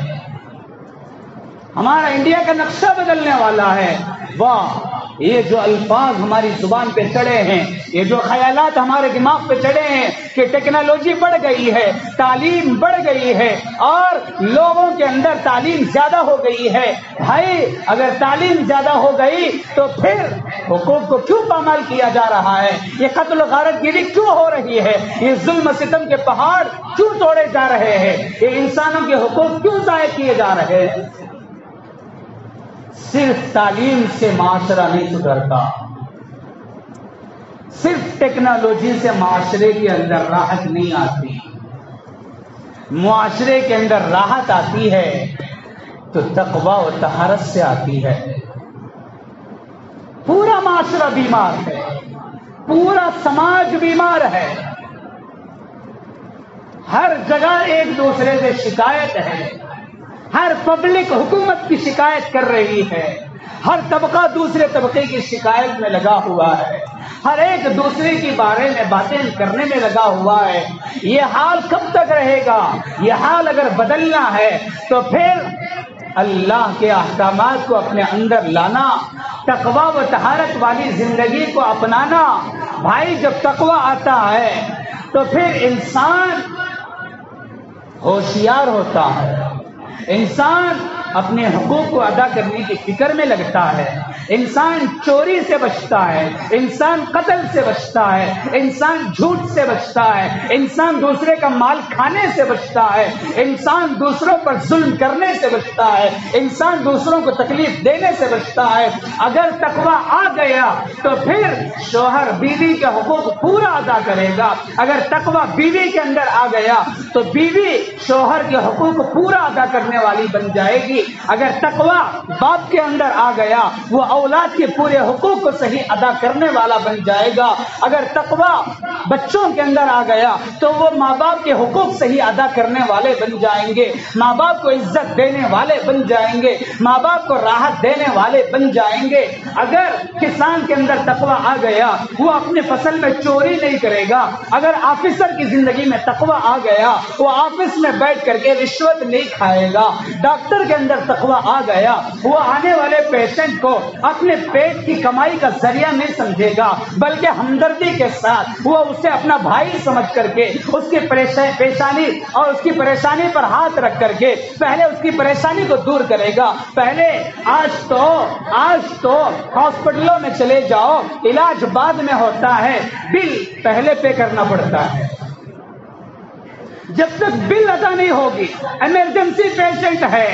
ہمارا انڈیا کا نقشہ بدلنے والا ہے. واہ، یہ جو الفاظ ہماری زبان پہ چڑھے ہیں، یہ جو خیالات ہمارے دماغ پہ چڑھے ہیں کہ ٹیکنالوجی بڑھ گئی ہے، تعلیم بڑھ گئی ہے اور لوگوں کے اندر تعلیم زیادہ ہو گئی ہے. بھائی، اگر تعلیم زیادہ ہو گئی تو پھر حقوق کو کیوں پامال کیا جا رہا ہے؟ یہ قتل و غارت گیری کیوں ہو رہی ہے؟ یہ ظلم و ستم کے پہاڑ کیوں توڑے جا رہے ہیں؟ یہ انسانوں کے حقوق کیوں ضائع کیے جا رہے ہیں؟ صرف تعلیم سے معاشرہ نہیں سدھرتا، صرف ٹیکنالوجی سے معاشرے کے اندر راحت نہیں آتی. معاشرے کے اندر راحت آتی ہے تو تقوی و طہارت سے آتی ہے. پورا معاشرہ بیمار ہے، پورا سماج بیمار ہے، ہر جگہ ایک دوسرے سے شکایت ہے، ہر پبلک حکومت کی شکایت کر رہی ہے، ہر طبقہ دوسرے طبقے کی شکایت میں لگا ہوا ہے، ہر ایک دوسرے کے بارے میں باتیں کرنے میں لگا ہوا ہے. یہ حال کب تک رہے گا؟ یہ حال اگر بدلنا ہے تو پھر اللہ کے احکامات کو اپنے اندر لانا، تقوی و طہارت والی زندگی کو اپنانا. بھائی، جب تقوی آتا ہے تو پھر انسان ہوشیار ہوتا ہے، انسان اپنے حقوق کو ادا کرنے کی فکر میں لگتا ہے، انسان چوری سے بچتا ہے، انسان قتل سے بچتا ہے، انسان جھوٹ سے بچتا ہے، انسان دوسرے کا مال کھانے سے بچتا ہے، انسان دوسروں پر ظلم کرنے سے بچتا ہے، انسان دوسروں کو تکلیف دینے سے بچتا ہے. اگر تقوی آ گیا تو پھر شوہر بیوی کے حقوق پورا ادا کرے گا. اگر تقوی بیوی کے اندر آ گیا تو بیوی شوہر کے حقوق پورا ادا کرنے والی بن جائے گی. ہوگی. اگر تقویٰ باپ کے اندر آ گیا وہ اولاد کے پورے حقوق کو صحیح ادا کرنے والا بن جائے گا. اگر تقویٰ بچوں کے اندر آ گیا تو وہ ماں باپ کے حقوق صحیح ادا کرنے والے بن جائیں گے, ماں باپ کو عزت دینے والے بن جائیں گے, ماں باپ کو راحت دینے والے بن جائیں گے. اگر کسان کے اندر تقویٰ آ گیا وہ اپنے فصل میں چوری نہیں کرے گا. اگر آفیسر کی زندگی میں تقویٰ آ گیا وہ آفس میں بیٹھ کر کے رشوت نہیں کھائے گا. ڈاکٹر کے اندر تقویٰ آ گیا وہ آنے والے پیشنٹ کو اپنے پیٹ کی کمائی کا ذریعہ نہیں سمجھے گا بلکہ ہمدردی کے ساتھ وہ اسے اپنا بھائی سمجھ کر کے اس کی پیشانی اور اس کی پریشانی پر ہاتھ رکھ کر کے پہلے اس کی پریشانی کو دور کرے گا. پہلے آج تو ہاسپٹلوں میں چلے جاؤ, علاج بعد میں ہوتا ہے, بل پہلے پے کرنا پڑتا ہے. جب تک بل ادا نہیں ہوگی, ایمرجنسی پیشنٹ ہے,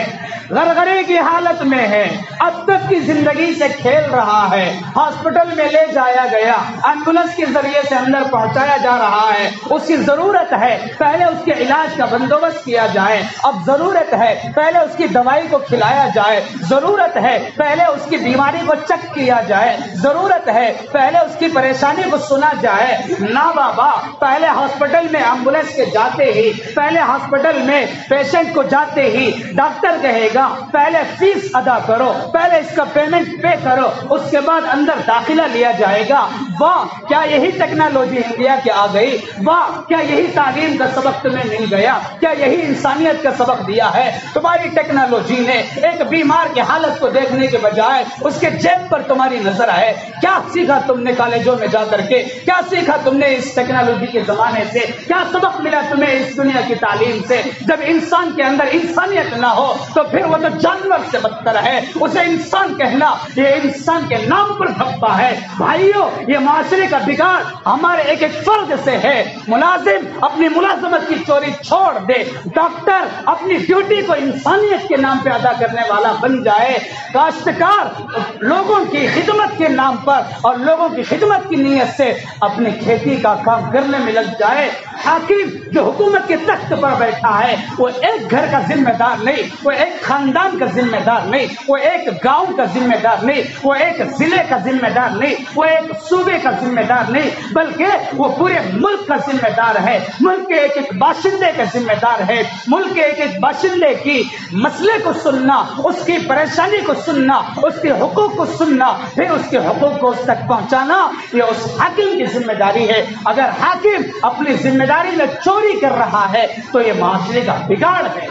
غرغرے کی حالت میں ہے, اب تک کی زندگی سے کھیل رہا ہے, ہاسپٹل میں لے جایا گیا, ایمبولینس کے ذریعے سے اندر پہنچایا جا رہا ہے, اس کی ضرورت ہے پہلے اس کے علاج کا بندوبست کیا جائے. اب ضرورت ہے پہلے اس کی دوائی کو کھلایا جائے, ضرورت ہے پہلے اس کی بیماری کو چیک کیا جائے, ضرورت ہے پہلے اس کی پریشانی کو سنا جائے. نہ بابا, پہلے ہاسپٹل میں ایمبولینس کے جاتے ہی, پہلے ہاسپٹل میں پیشنٹ کو جاتے ہی ڈاکٹر کہے گا پہلے فیس ادا کرو, پہلے اس کا پیمنٹ پے کرو, اس کے بعد اندر داخلہ لیا جائے گا. واہ, کیا یہی ٹیکنالوجی انڈیا کی آ گئی؟ واہ, کیا یہی تعلیم کا سبق تمہیں مل گیا؟ کیا یہی انسانیت کا سبق دیا ہے؟ تمہاری ٹیکنالوجی نے ایک بیمار کی حالت کو دیکھنے کے بجائے اس کے جیب پر تمہاری نظر ہے. کیا سیکھا تم نے کالجوں میں جا کر کے؟ کیا سیکھا تم نے اس ٹیکنالوجی کے زمانے سے؟ کیا سبق ملا تمہیں اس دنیا کی تعلیم سے؟ جب انسان کے اندر انسانیت نہ ہو تو پھر وہ تو جانور سے بدتر ہے. اسے انسان کہنا یہ انسان کے نام پر دھبا ہے. بھائیوں, یہ معاشرے کا بگاڑ ہمارے ایک ایک فرد سے ہے. ملازم اپنی ملازمت کی چوری چھوڑ دے, ڈاکٹر اپنی ڈیوٹی کو انسانیت کے نام پہ ادا کرنے والا بن جائے, کاشتکار لوگوں کی خدمت کے نام پر اور لوگوں کی خدمت کی نیت سے اپنی کھیتی کا کام کرنے میں لگ جائے. حاکم جو حکومت کے تخت پر بیٹھا ہے وہ ایک گھر کا ذمہ دار نہیں, وہ ایک خاندان کا ذمہ دار نہیں, وہ ایک گاؤں کا ذمہ دار نہیں, وہ ایک ضلع کا ذمہ دار نہیں, وہ ایک صوبے کا ذمہ دار نہیں, بلکہ وہ پورے ملک کا ذمہ دار ہے. ملک کے ایک ایک باشندے کا ذمہ دار ہے. ملک کے ایک ایک باشندے کی مسئلے کو سننا, اس کی پریشانی کو سننا, اس کے حقوق کو سننا, پھر اس کے حقوق کو اس تک پہنچانا, یہ اس حاکم کی ذمہ داری ہے. اگر حاکم اپنی ذمہ داری میں چوری کر رہا ہے تو یہ معاشرے کا بگاڑ ہے.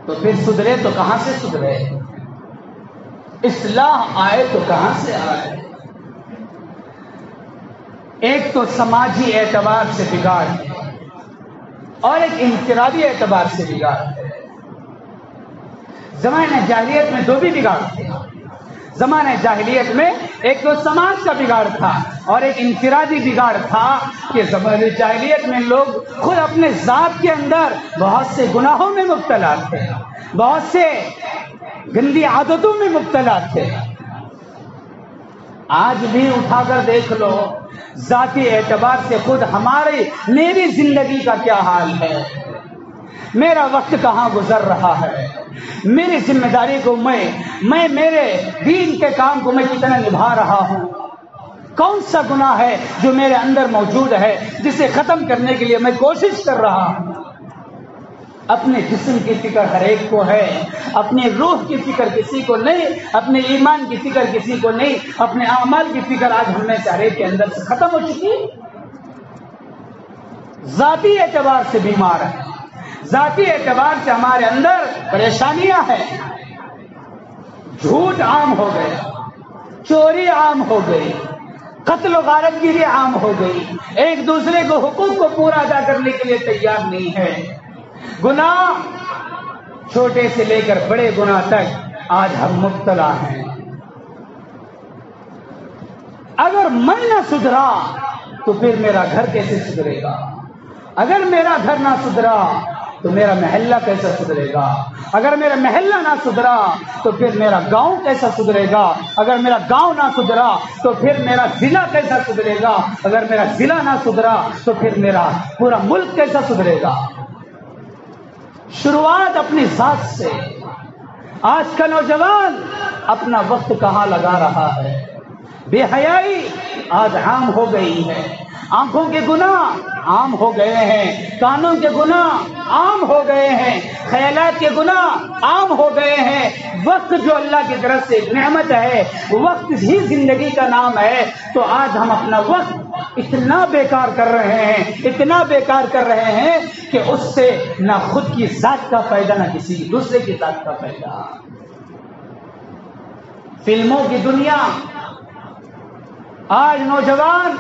تو پھر سدھرے تو کہاں سے سدھرے؟ اصلاح آئے تو کہاں سے آئے؟ ایک تو سماجی اعتبار سے بگاڑ ہے اور ایک انفرادی اعتبار سے بگاڑ ہے. زمانہ جاہلیت میں دو بھی بگاڑ تھے. زمانہ جاہلیت میں ایک تو سماج کا بگاڑ تھا اور ایک انفرادی بگاڑ تھا کہ زمانہ جاہلیت میں لوگ خود اپنے ذات کے اندر بہت سے گناہوں میں مبتلا تھے, بہت سے گندی عادتوں میں مبتلا تھے. آج بھی اٹھا کر دیکھ لو, ذاتی اعتبار سے خود میری زندگی کا کیا حال ہے, میرا وقت کہاں گزر رہا ہے, میری ذمہ داری کو میں میرے دین کے کام کو میں کتنا نبھا رہا ہوں, کون سا گناہ ہے جو میرے اندر موجود ہے جسے ختم کرنے کے لیے میں کوشش کر رہا ہوں. اپنے جسم کی فکر ہر ایک کو ہے, اپنے روح کی فکر کسی کو نہیں, اپنے ایمان کی فکر کسی کو نہیں, اپنے اعمال کی فکر آج ہم میں سے ہر ایک کے اندر سے ختم ہو چکی. ذاتی اعتبار سے بیمار ہے, ذاتی اعتبار سے ہمارے اندر پریشانیاں ہیں. جھوٹ عام ہو گیا, چوری عام ہو گئی, قتل و غارت گیری عام ہو گئی, ایک دوسرے کو حقوق کو پورا ادا کرنے کے لیے تیار نہیں ہے. گناہ چھوٹے سے لے کر بڑے گناہ تک آج ہم مبتلا ہیں. اگر میں نہ سدھرا تو پھر میرا گھر کیسے سدھرے گا؟ اگر میرا گھر نہ سدھرا تو میرا محلہ کیسا سدھرے گا؟ اگر میرا محلہ نہ سدھرا تو پھر میرا گاؤں کیسا سدھرے گا؟ اگر میرا گاؤں نہ سدھرا تو پھر میرا ضلع کیسا سدھرے گا؟ اگر میرا ضلع نہ سدھرا تو پھر میرا پورا ملک کیسا سدھرے گا؟ شروعات اپنی ذات سے. آج کا نوجوان اپنا وقت کہاں لگا رہا ہے؟ بے حیائی آج عام ہو گئی ہے. آنکھوں کے گناہ عام ہو گئے ہیں، کانوں کے گناہ عام ہو گئے ہیں، خیالات کے گناہ عام ہو گئے ہیں. وقت جو اللہ کی طرف سے نعمت ہے، وقت ہی زندگی کا نام ہے. تو آج ہم اپنا وقت اتنا بیکار کر رہے ہیں، اتنا بیکار کر رہے ہیں کہ اس سے نہ خود کی ذات کا فائدہ نہ کسی دوسرے کی ذات کا فائدہ. فلموں کی دنیا، آج نوجوان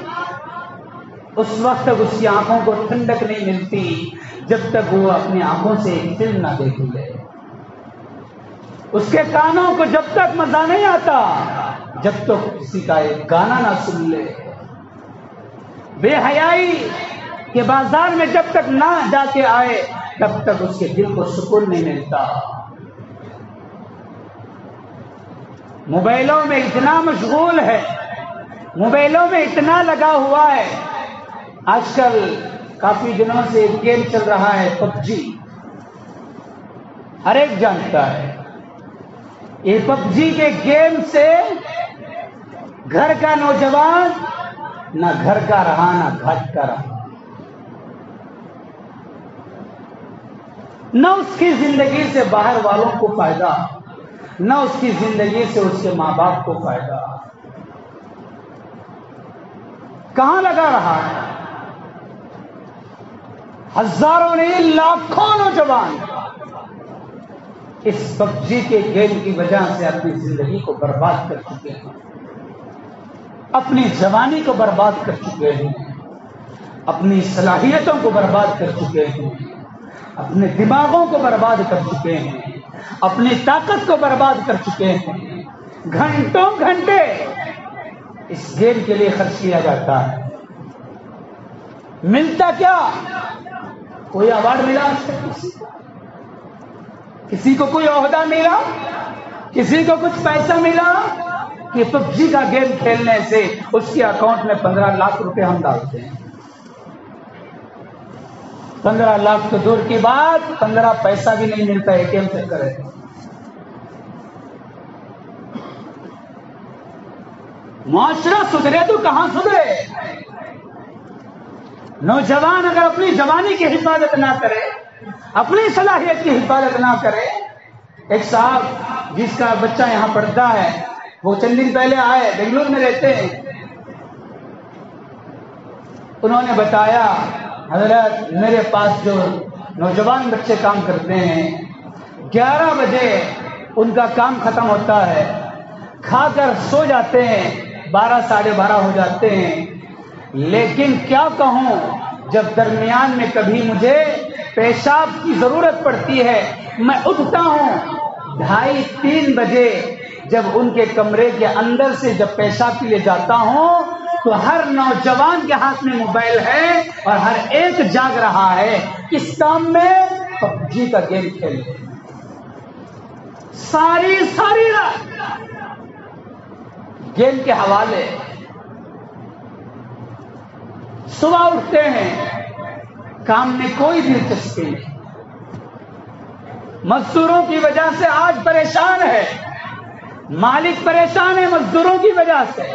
اس وقت تک اس کی آنکھوں کو ٹھنڈک نہیں ملتی جب تک وہ اپنی آنکھوں سے ایک فلم نہ دیکھ لے. اس کے کانوں کو جب تک مزہ نہیں آتا جب تک کسی کا ایک گانا نہ سن لے. بے حیائی کے بازار میں جب تک نہ جا کے آئے تب تک اس کے دل کو سکون نہیں ملتا. موبائلوں میں اتنا مشغول ہے، موبائلوں میں اتنا لگا ہوا ہے. آج کل کافی دنوں سے ایک گیم چل رہا ہے PUBG، ہر ایک جانتا ہے. یہ PUBG کے گیم سے گھر کا نوجوان نہ گھر کا رہا نہ گھاٹ کا رہا، نہ اس کی زندگی سے باہر والوں کو فائدہ، نہ اس کی زندگی سے اس کے ماں باپ کو فائدہ. کہاں لگا رہا ہے؟ ہزاروں نہیں لاکھوں نوجوان اس PUBG کے گیم کی وجہ سے اپنی زندگی کو برباد کر چکے ہیں، اپنی جوانی کو برباد کر چکے ہیں، اپنی صلاحیتوں کو برباد کر چکے ہیں، اپنے دماغوں کو برباد کر چکے ہیں، اپنی طاقت کو برباد کر چکے ہیں. گھنٹوں گھنٹے اس گیم کے لیے خرچ کیا جاتا ہے. ملتا کیا؟ کوئی ایوارڈ ملا کسی کو کوئی عہدہ ملا، کسی کو کچھ پیسہ ملا کہ PUBG کا گیم کھیلنے سے اس کے اکاؤنٹ میں 15 لاکھ روپے ہم ڈالتے ہیں. 15 لاکھ تو دور کی بات، 15 پیسہ بھی نہیں ملتا ATM سے کرے. معاشرہ سدھرے تو کہاں سدھرے؟ نوجوان اگر اپنی جوانی کی حفاظت نہ کرے، اپنی صلاحیت کی حفاظت نہ کرے. ایک صاحب جس کا بچہ یہاں پڑھتا ہے، وہ چند دن پہلے آئے، بنگلور میں رہتے ہیں. انہوں نے بتایا، حضرت میرے پاس جو نوجوان بچے کام کرتے ہیں، 11 بجے ان کا کام ختم ہوتا ہے، کھا کر سو جاتے ہیں، 12 ساڑھے 12 ہو جاتے ہیں. لیکن کیا کہوں، جب درمیان میں کبھی مجھے پیشاب کی ضرورت پڑتی ہے، میں اٹھتا ہوں 2:30-3 بجے. جب ان کے کمرے کے اندر سے جب پیشاب کے لیے جاتا ہوں تو ہر نوجوان کے ہاتھ میں موبائل ہے اور ہر ایک جاگ رہا ہے کس کام میں؟ PUBG کا گیم کھیلنے. ساری رات گیم کے حوالے. صبح اٹھتے ہیں، کام میں کوئی دلچسپی نہیں. مزدوروں کی وجہ سے آج پریشان ہے، مالک پریشان ہے مزدوروں کی وجہ سے.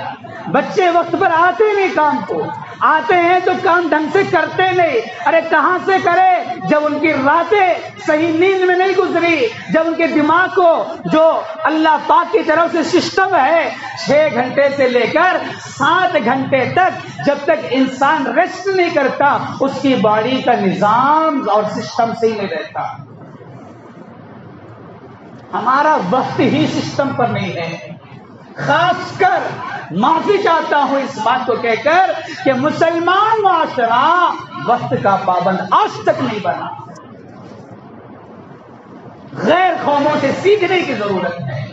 بچے وقت پر آتے نہیں کام کو، آتے ہیں تو کام ڈھنگ سے کرتے نہیں. ارے کہاں سے کرے جب ان کی راتیں صحیح نیند میں نہیں گزری، جب ان کے دماغ کو جو اللہ پاک کی طرف سے سسٹم ہے 6 گھنٹے سے لے کر 7 گھنٹے تک، جب تک انسان ریسٹ نہیں کرتا اس کی باڈی کا نظام اور سسٹم صحیح نہیں رہتا. ہمارا وقت ہی سسٹم پر نہیں ہے. خاص کر معافی چاہتا ہوں اس بات کو کہہ کر کہ مسلمان معاشرہ وقت کا پابند آج تک نہیں بنا. غیر قوموں سے سیکھنے کی ضرورت ہے.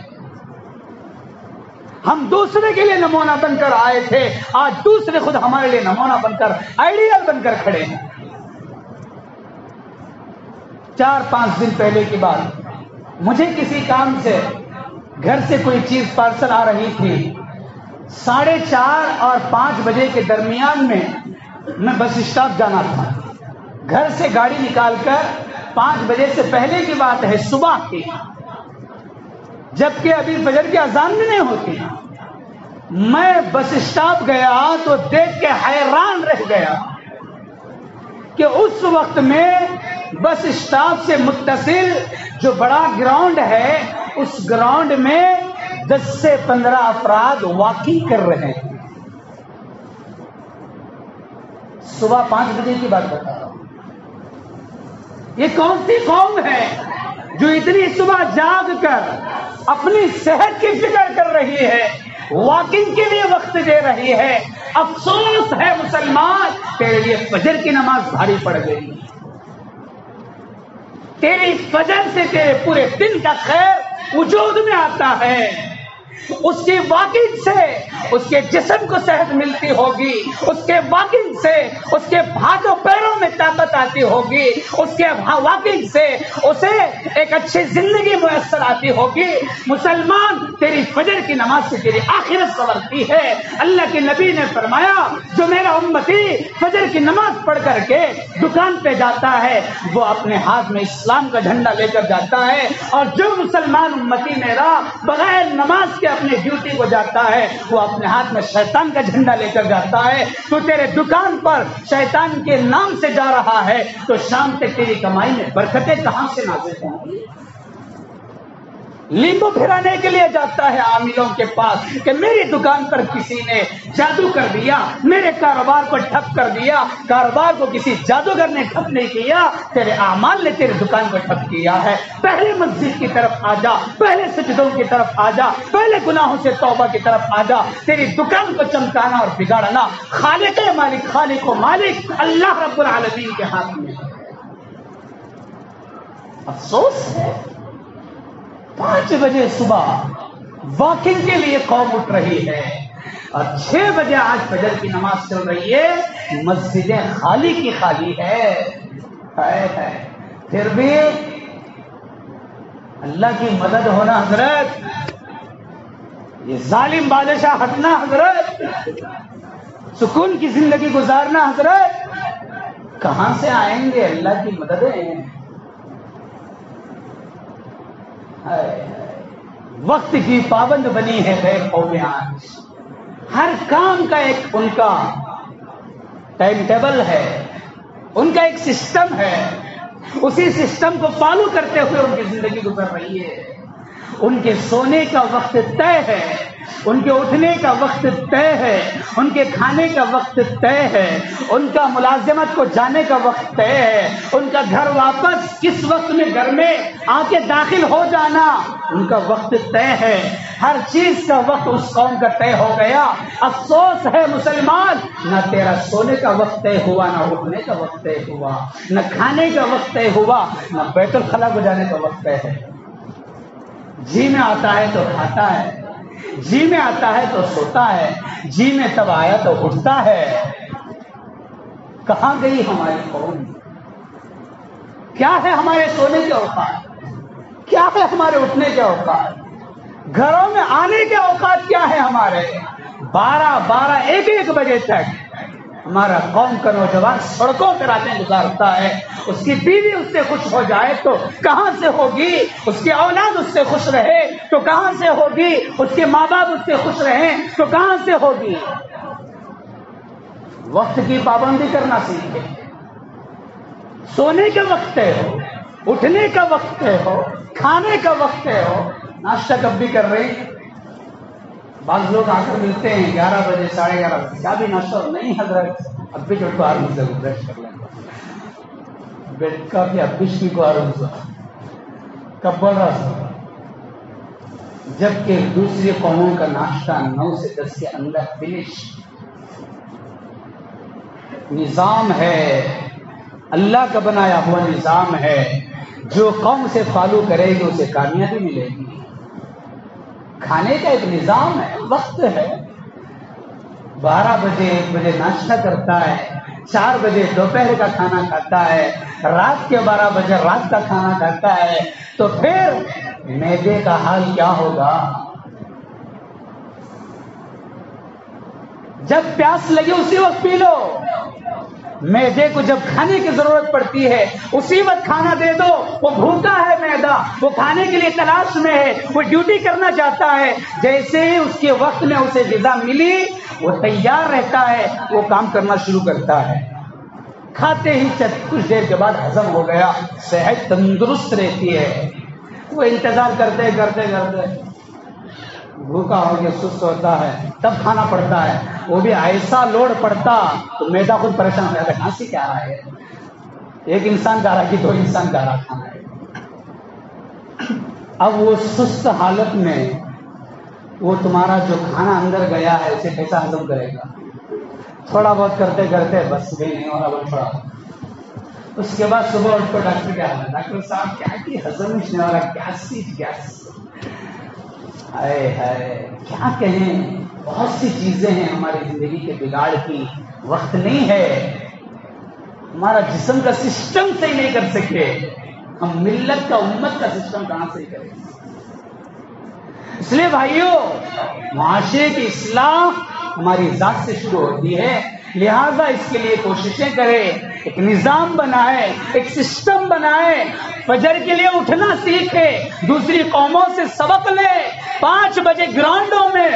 ہم دوسرے کے لیے نمونہ بن کر آئے تھے، آج دوسرے خود ہمارے لیے نمونہ بن کر، آئیڈیل بن کر کھڑے ہیں. 4-5 دن پہلے کی بات، مجھے کسی کام سے گھر سے کوئی چیز پارسل آ رہی تھی. 4:30 اور 5 بجے کے درمیان میں بس اسٹاپ جانا تھا. گھر سے گاڑی نکال کر 5 بجے سے پہلے کی بات ہے، صبح کی، جبکہ ابھی فجر کی اذان بھی نہیں ہوتی. میں بس اسٹاپ گیا تو دیکھ کے حیران رہ گیا کہ اس وقت میں بس اسٹاپ سے متصل جو بڑا گراؤنڈ ہے، اس گراؤنڈ میں 10 سے 15 افراد واکنگ کر رہے ہیں. صبح 5 بجے کی بات بتا رہا ہوں. یہ کون سی قوم ہے جو اتنی صبح جاگ کر اپنی صحت کی فکر کر رہی ہے، واکنگ کے لیے وقت دے رہی ہے؟ افسوس ہے مسلمان، تیرے لیے فجر کی نماز بھاری پڑ گئی. تیری فجر سے تیرے پورے دن کا خیر وجود میں آتا ہے. اس کی واکنگ سے اس کے جسم کو صحت ملتی ہوگی، اس کے واکنگ سے اس کے ہاتھوں پیروں میں طاقت آتی ہوگی، اس کے واکنگ سے اسے ایک اچھی زندگی میسر آتی ہوگی. مسلمان، تیری فجر کی نماز سے تیری آخرت سنورتی ہے. اللہ کے نبی نے فرمایا، جو میرا امتی فجر کی نماز پڑھ کر کے دکان پہ جاتا ہے وہ اپنے ہاتھ میں اسلام کا جھنڈا لے کر جاتا ہے، اور جو مسلمان امتی میرا بغیر نماز کے اپنے ڈیوٹی کو جاتا ہے وہ اپنے ہاتھ میں شیطان کا جھنڈا لے کر جاتا ہے. تو تیرے دکان پر شیطان کے نام سے جا رہا ہے تو شام تک تیری کمائی میں برکتیں کہاں سے نازل ہوں گی؟ لیمبو پھرانے کے لیے جاتا ہے عاملوں کے پاس کہ میری دکان پر کسی نے جادو کر دیا، میرے کاروبار کو ٹھپ کر دیا. کاروبار کو کسی جادوگر نے ٹھپ نہیں کیا، تیرے اعمال نے تیری دکان کو ٹھپ کیا ہے. پہلے مسجد کی طرف آ جا، پہلے سجدوں کی طرف آ جا، پہلے گناہوں سے توبہ کی طرف آ جا. تیری دکان کو چمکانا اور بگاڑنا خالق مالک، خالق و مالک اللہ رب العالمین کے ہاتھ میں ہے. افسوس ہے 5 بجے صبح واکنگ کے لیے قوم اٹھ رہی ہے اور 6 بجے آج فجر کی نماز چل رہی ہے، مسجدیں خالی کی خالی ہے. پھر بھی اللہ کی مدد ہونا حضرت، یہ ظالم بادشاہ ہٹنا حضرت، سکون کی زندگی گزارنا حضرت، کہاں سے آئیں گے اللہ کی مددیں؟ وقت کی پابند بنی ہے غیر قومیں آج. ہر کام کا ایک ان کا ٹائم ٹیبل ہے، ان کا ایک سسٹم ہے، اسی سسٹم کو فالو کرتے ہوئے ان کی زندگی گزر رہی ہے. ان کے سونے کا وقت طے ہے، ان کے اٹھنے کا وقت طے ہے، ان کے کھانے کا وقت طے ہے، ان کا ملازمت کو جانے کا وقت طے ہے، ان کا گھر واپس کس وقت میں گھر میں آ کے داخل ہو جانا ان کا وقت طے ہے. ہر چیز کا وقت اس قوم کا طے ہو گیا. افسوس ہے مسلمان، نہ تیرا سونے کا وقت طے ہوا، نہ اٹھنے کا وقت طے ہوا، نہ کھانے کا وقت طے ہوا، نہ بیت الخلا کو جانے کا وقت طے ہے. جی میں آتا ہے تو کھاتا ہے، جی میں آتا ہے تو سوتا ہے، جی میں تب آیا تو اٹھتا ہے. کہاں گئی ہماری قوم؟ کیا ہے ہمارے سونے کے اوقات؟ کیا ہے ہمارے اٹھنے کے اوقات؟ گھروں میں آنے کے اوقات کیا ہے ہمارے؟ 12 1 بجے تک ہمارا قوم کا نوجوان سڑکوں پر راتیں گزارتا ہے. اس کی بیوی اس سے خوش ہو جائے تو کہاں سے ہوگی؟ اس کی اولاد اس سے خوش رہے تو کہاں سے ہوگی؟ اس کے ماں باپ اس سے خوش رہیں تو کہاں سے ہوگی؟ وقت کی پابندی کرنا سیکھے. سونے کا وقت طے ہو، اٹھنے کا وقت طے ہو، کھانے کا وقت طے ہو. ناشتہ کب بھی کر رہے ہیں؟ بعض لوگ آ کر ملتے ہیں 11 بجے 11:30 بجے، کیا بھی ناشتہ نہیں حضرت، اب بھی چڑھ کو آرام سے برش کر لیں بیٹھ کا بھی اب بھی کو آرام سے کب بڑھ رہا. جبکہ دوسری قوموں کا ناشتہ 9 سے 10 کے اندر فنش. نظام ہے، اللہ کا بنایا ہوا نظام ہے. جو قوم سے فالو کرے گی اسے کامیابی ملے گی. کھانے کا ایک نظام ہے، وقت ہے. 12 بجے 1 بجے ناشتہ کرتا ہے، 4 بجے دوپہر کا کھانا کھاتا ہے، رات کے 12 بجے رات کا کھانا کھاتا ہے. تو پھر معدے کا حال کیا ہوگا؟ جب پیاس لگے اسی وقت پی لو. معدے کو جب کھانے کی ضرورت پڑتی ہے اسی وقت کھانا دے دو، وہ بھوکا ہے معدہ، وہ کھانے کے لیے تلاش میں ہے، وہ ڈیوٹی کرنا چاہتا ہے، جیسے ہی اس کے وقت میں اسے غذا ملی وہ تیار رہتا ہے، وہ کام کرنا شروع کرتا ہے، کھاتے ہی کچھ دیر کے بعد ہضم ہو گیا، صحت تندرست رہتی ہے۔ وہ انتظار کرتے کرتے کرتے بھوکا ہو کے سست ہوتا ہے، تب کھانا پڑتا ہے، وہ بھی ایسا لوڈ پڑتا تو معدہ خود پریشان ہو جاتا ہے، کہاں سے کیا رہا ہے، ایک انسان کا رہا کہ دو انسان کا رہا کھانا ہے۔ اب وہ سست حالت میں وہ تمہارا جو کھانا اندر گیا ہے اسے کیسا ہضم کرے گا؟ تھوڑا بہت کرتے کرتے بس بھی نہیں ہو رہا، بس تھوڑا، اس کے بعد صبح اٹھ کر ڈاکٹر کیا حال ہے، ڈاکٹر صاحب کیا کہ ہضم نہیں ہو رہا، گیس، کیا کہیں، بہت سی چیزیں ہیں ہماری زندگی کے بگاڑ کی، وقت نہیں ہے، ہمارا جسم کا سسٹم صحیح نہیں کر سکے، ہم ملت کا امت کا سسٹم کہاں صحیح کریں؟ اس لیے بھائیوں، معاشرے کی اصلاح ہماری ذات سے شروع ہوتی ہے، لہذا اس کے لیے کوششیں کریں، ایک نظام بنائے، ایک سسٹم بنائے، فجر کے لیے اٹھنا سیکھے، دوسری قوموں سے سبق لے، 5 بجے گراؤنڈوں میں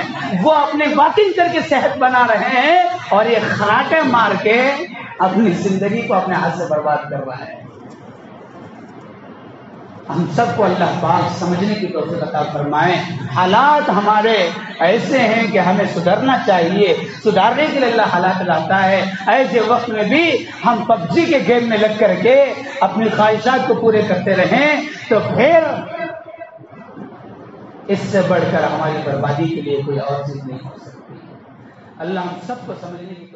وہ اپنے واکنگ کر کے صحت بنا رہے ہیں اور یہ خراٹے مار کے اپنی زندگی کو اپنے ہاتھ سے برباد کر رہا ہے۔ ہم سب کو اللہ پاک سمجھنے کی توفیق عطا فرمائے۔ حالات ہمارے ایسے ہیں کہ ہمیں سدھرنا چاہیے، سدھارنے کے لیے اللہ حالات لاتا ہے، ایسے وقت میں بھی ہم PUBG کے گیم میں لگ کر کے اپنی خواہشات کو پورے کرتے رہیں تو پھر اس سے بڑھ کر ہماری بربادی کے لیے کوئی اور چیز نہیں ہو سکتی۔ اللہ ہم سب کو سمجھنے کی